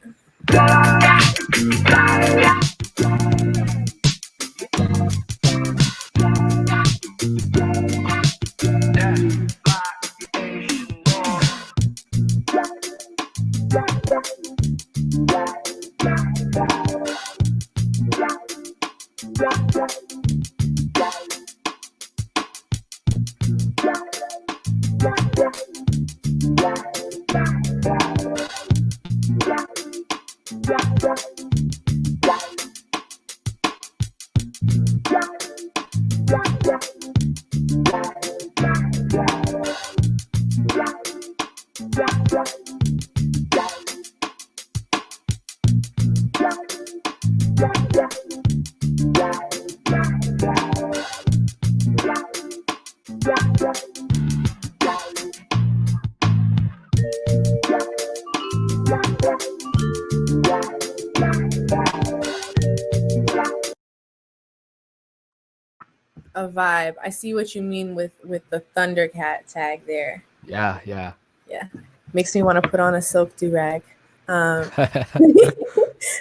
A vibe. I see what you mean with the Thundercat tag there. Yeah, yeah. Yeah. Makes me want to put on a silk do-rag.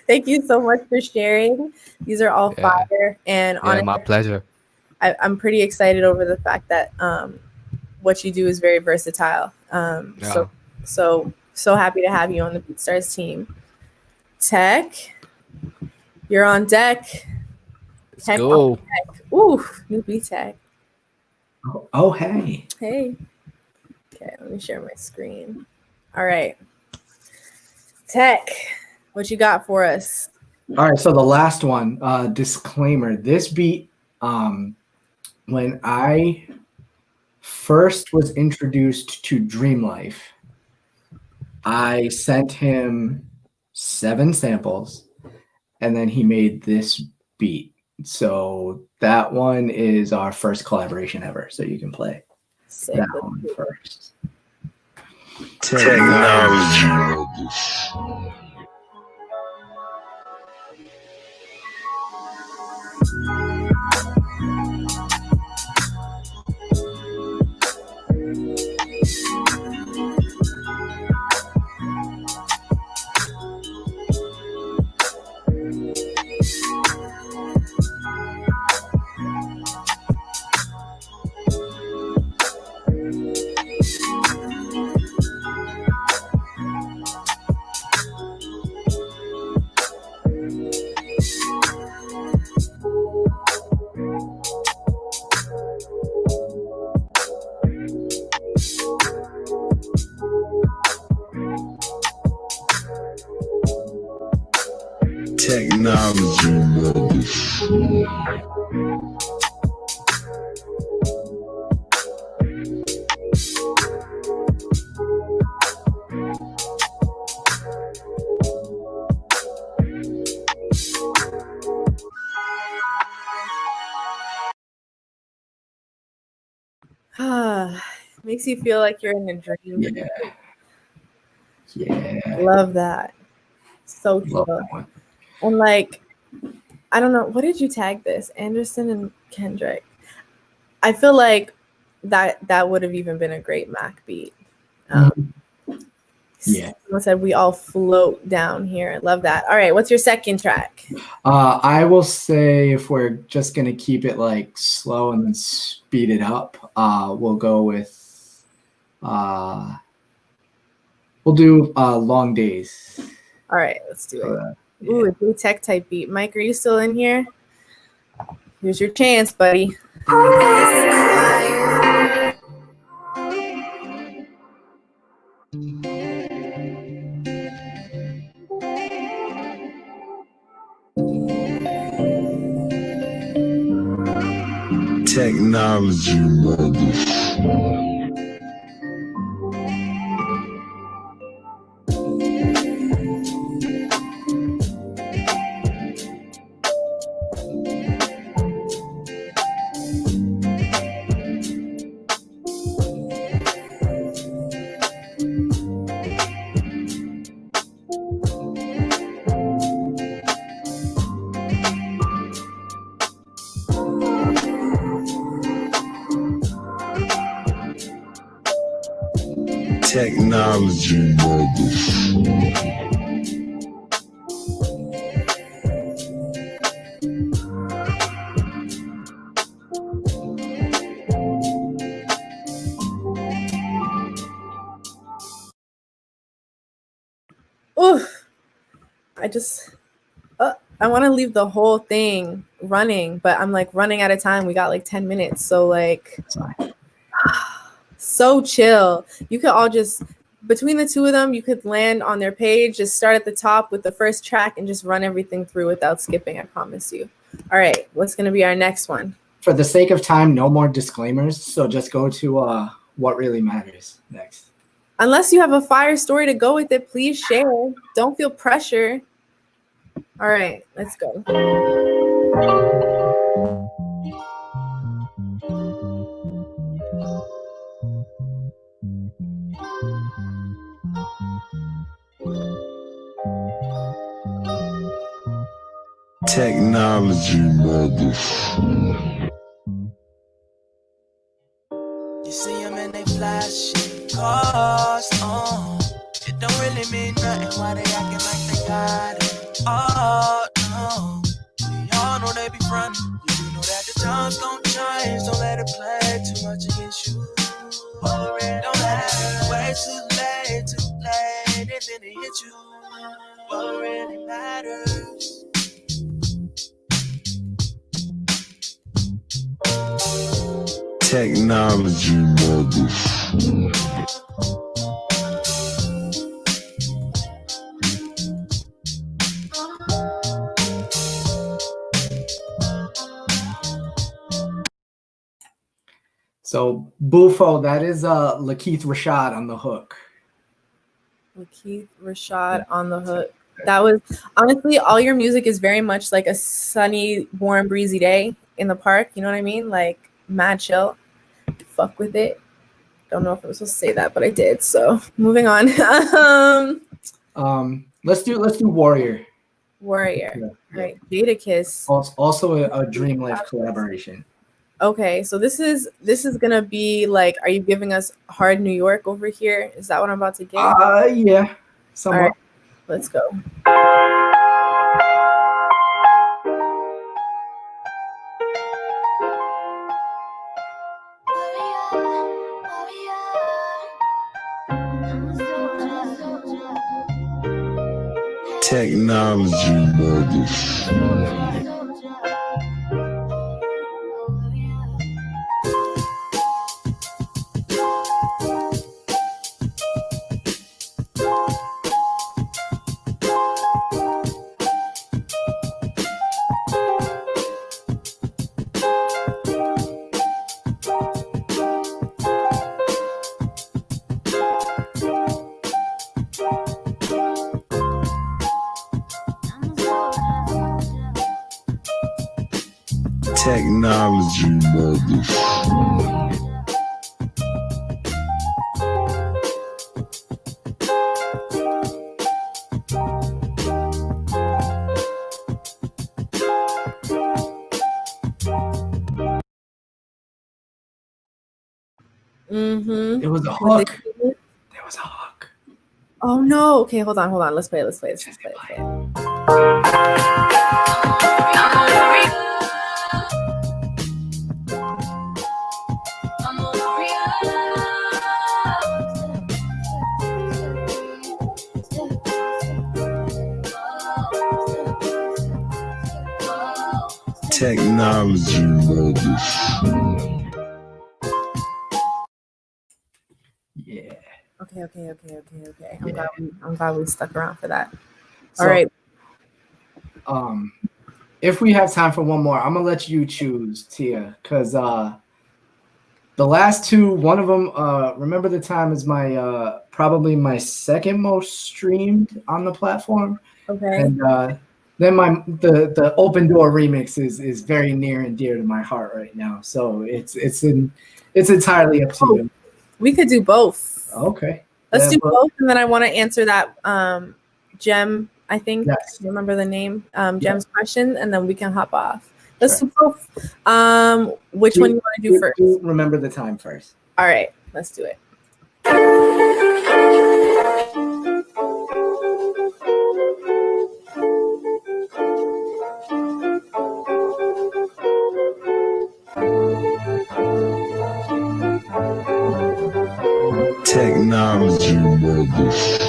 Thank you so much for sharing. These are all fire. And yeah, my pleasure. I'm pretty excited over the fact that what you do is very versatile. So happy to have you on the BeatStars team. Tech, you're on deck. Let's go. Ooh, new beat tag. Oh, hey. Hey. Okay, let me share my screen. All right. Tech, what you got for us? All right, so the last one, disclaimer. This beat, when I first was introduced to Dream Life, I sent him 7 samples, and then he made this beat. So that one is our first collaboration ever. So you can play that one first. Technology. Technology, Makes you feel like you're in a dream. Yeah. Yeah. Love that. So Love chill. that one. And like, I don't know, what did you tag this? Anderson and Kendrick. I feel like that would have even been a great Mac beat. Yeah. Someone said we all float down here. Love that. All right, what's your second track? I will say if we're just gonna keep it like slow and then speed it up, we'll go with we'll do Long Days. All right, let's do it. Yeah. Ooh, a blue tech type beat. Mike, are you still in here? Here's your chance, buddy. technology, mother. Technology, mother. Oof. I want to leave the whole thing running, but I'm like running out of time. We got like 10 minutes. So like, so chill. You could all just, between the two of them, you could land on their page, just start at the top with the first track and just run everything through without skipping, I promise you. All right, what's going to be our next one? For the sake of time, no more disclaimers. So just go to What Really Matters next. Unless you have a fire story to go with it, please share. Don't feel pressure. All right, let's go. Technology, mother. You see them and they flashing cars on. It don't really mean nothing why they acting like they got it. Oh no, we all know they be frontin'. You do know that the times gon' change. Don't let it play too much against you. Worry, don't let it wait too late to play. And then it hit you. What really matters? Technology, mother. So Bufo, that is Lakeith Rashad on the hook. Lakeith Rashad on the hook. That was, honestly, all your music is very much like a sunny, warm, breezy day in the park. You know what I mean? Like mad chill. Fuck with it. Don't know if I was supposed to say that, but I did. So moving on. Let's do Warrior. Warrior. Yeah. Right. Data Kiss. Also a Dream Life collaboration. Okay, so this is gonna be like, are you giving us Hard New York over here? Is that what I'm about to get? Yeah. Somewhat. All right, let's go. Technology, mother. Technology mothers. Mm-hmm. It was a hook. There was a hook. Oh no. Okay, hold on. Let's play it. Technology mothers. Yeah. Okay. I'm glad we stuck around for that. So, All right. If we have time for one more, I'm gonna let you choose, Tia, because the last two, one of them, Remember the Time is my probably my second most streamed on the platform. Okay. And then the Open Door remix is very near and dear to my heart right now. So it's entirely up to you. We could do both. Okay. Let's do both, and then I want to answer that Gem, I think. Yes. Remember the name? Gem's question, and then we can hop off. Let's Sure. do both. Which one you want to do first? Remember the Time first. All right, let's do it. Technology mothers.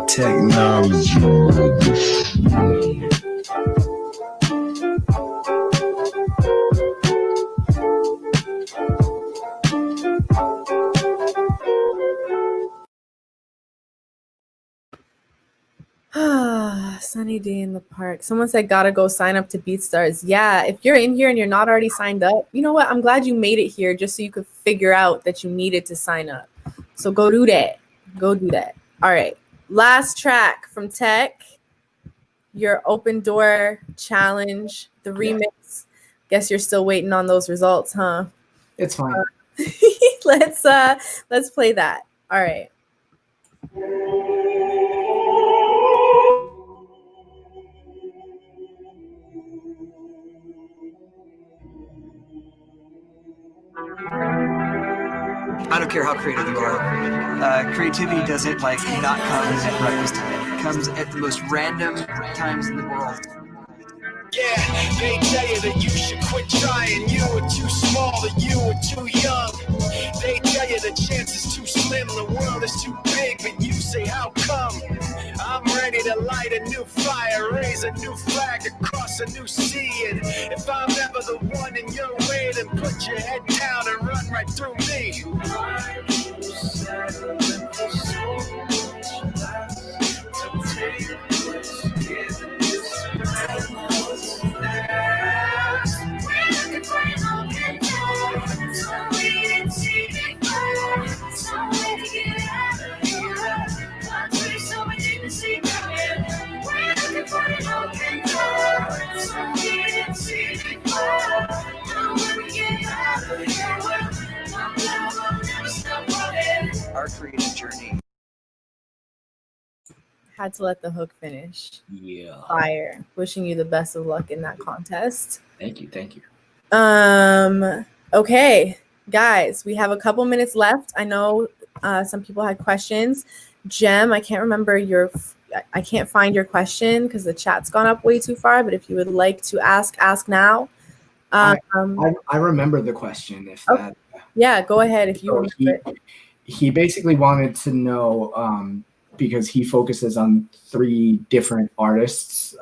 Technology mothers. Sunny day in the park. Someone said gotta go sign up to BeatStars. Yeah, if you're in here and you're not already signed up, you know what? I'm glad you made it here just so you could figure out that you needed to sign up. So go do that. Go do that. All right. Last track from Tech. Your Open Door challenge, the remix. Guess you're still waiting on those results, huh? It's fine. Let's play that. All right. I don't care how creative you are. Creativity doesn't not come at breakfast time. It comes at the most random times in the world. Yeah, they tell you that you should quit trying. You were too small, that you were too young. They tell you the chance is too slim, the world is too big, but you say, how come? I'm ready to light a new fire, raise a new flag across a new sea. And if I'm ever the one in your way, then put your head down and run right through me. Our creative journey. Had to let the hook finish. Yeah. Fire. Wishing you the best of luck in that contest. Thank you. Okay, guys, we have a couple minutes left. I know some people had questions. Gem, I can't find your question because the chat's gone up way too far, but if you would like to ask now. I remember the question. Yeah, go ahead if you So remember it. he basically wanted to know because he focuses on 3 different artists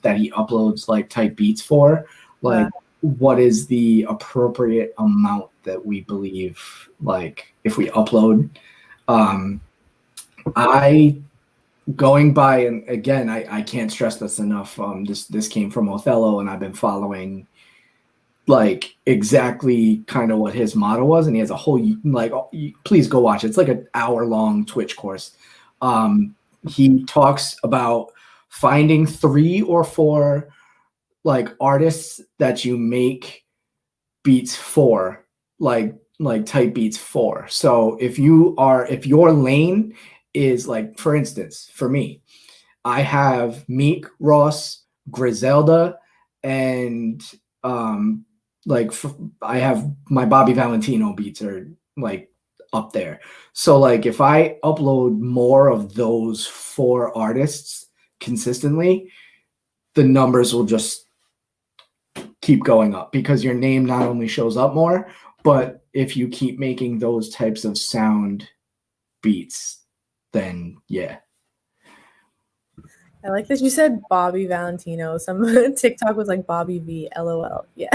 that he uploads like type beats for. Like, what is the appropriate amount that we believe, like, if we upload? I going by, and again, I can't stress this enough. This came from Othello, and I've been following like exactly kind of what his motto was, and he has a whole, like, please go watch it. It's like an hour-long Twitch course. He talks about finding 3 or 4 like artists that you make beats for, like type beats for. So if your lane is, like, for instance, for me, I have Meek, Ross, Griselda, and I have my Bobby Valentino beats are like up there. So like if I upload more of those 4 artists consistently, the numbers will just keep going up because your name not only shows up more, but if you keep making those types of sound beats, then yeah. I like that you said Bobby Valentino. Some TikTok was like Bobby V, LOL. Yeah.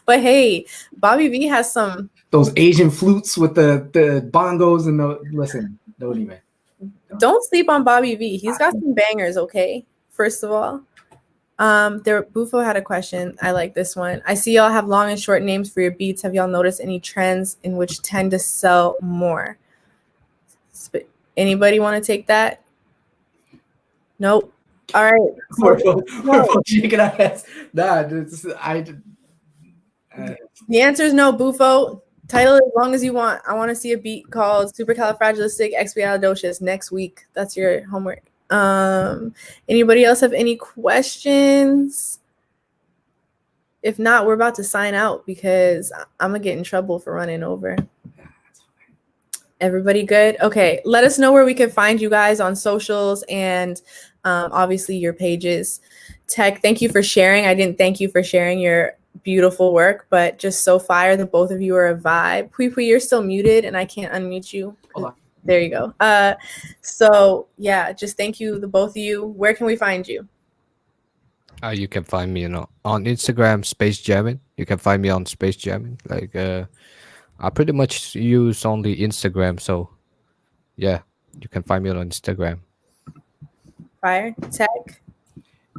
But hey, Bobby V has some those Asian flutes with the bongos and listen, don't even. Don't sleep on Bobby V. He's got some bangers, okay? First of all. Bufo had a question. I like this one. I see y'all have long and short names for your beats. Have y'all noticed any trends in which tend to sell more? Anybody want to take that? Nope. All right. We're both shaking our heads. Nah, the answer is no, Bufo. Title as long as you want. I want to see a beat called Supercalifragilisticexpialidocious next week. That's your homework. Anybody else have any questions? If not, we're about to sign out because I'm gonna get in trouble for running over. Everybody good? Okay, let us know where we can find you guys on socials and obviously your pages. Tech, thank you for sharing. I didn't thank you for sharing your beautiful work, but just so fire. The both of you are a vibe. Pui Pui, you're still muted and I can't unmute you. Hold on. There you go. So yeah, just thank you, the both of you. Where can we find you? You can find me on Instagram, Space Jammin. You can find me on Space Jammin. Like I pretty much use only Instagram, so yeah, you can find me on Instagram. Fire, Tech.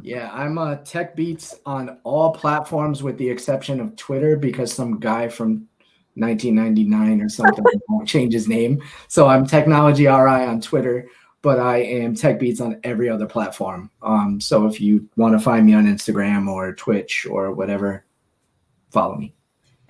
Yeah, I'm Tech Beats on all platforms with the exception of Twitter because some guy from 1999 or something won't change his name. So I'm Tecknowledgy RI on Twitter, but I am Tech Beats on every other platform. So if you want to find me on Instagram or Twitch or whatever, follow me.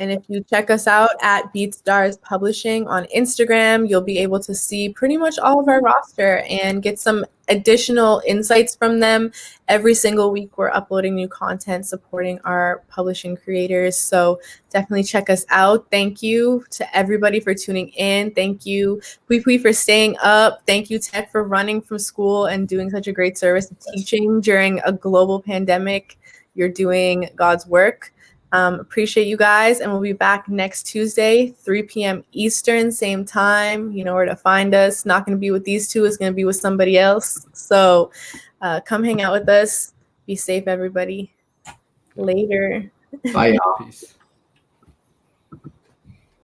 And if you check us out at BeatStars Publishing on Instagram, you'll be able to see pretty much all of our roster and get some additional insights from them. Every single week, we're uploading new content supporting our publishing creators. So definitely check us out. Thank you to everybody for tuning in. Thank you, Pui Pui, for staying up. Thank you, Tech, for running from school and doing such a great service of teaching during a global pandemic. You're doing God's work. Appreciate you guys, and we'll be back next Tuesday, 3 p.m. Eastern, same time. You know where to find us. Not going to be with these two. It's going to be with somebody else. So come hang out with us. Be safe, everybody. Later. Bye, y'all. Peace.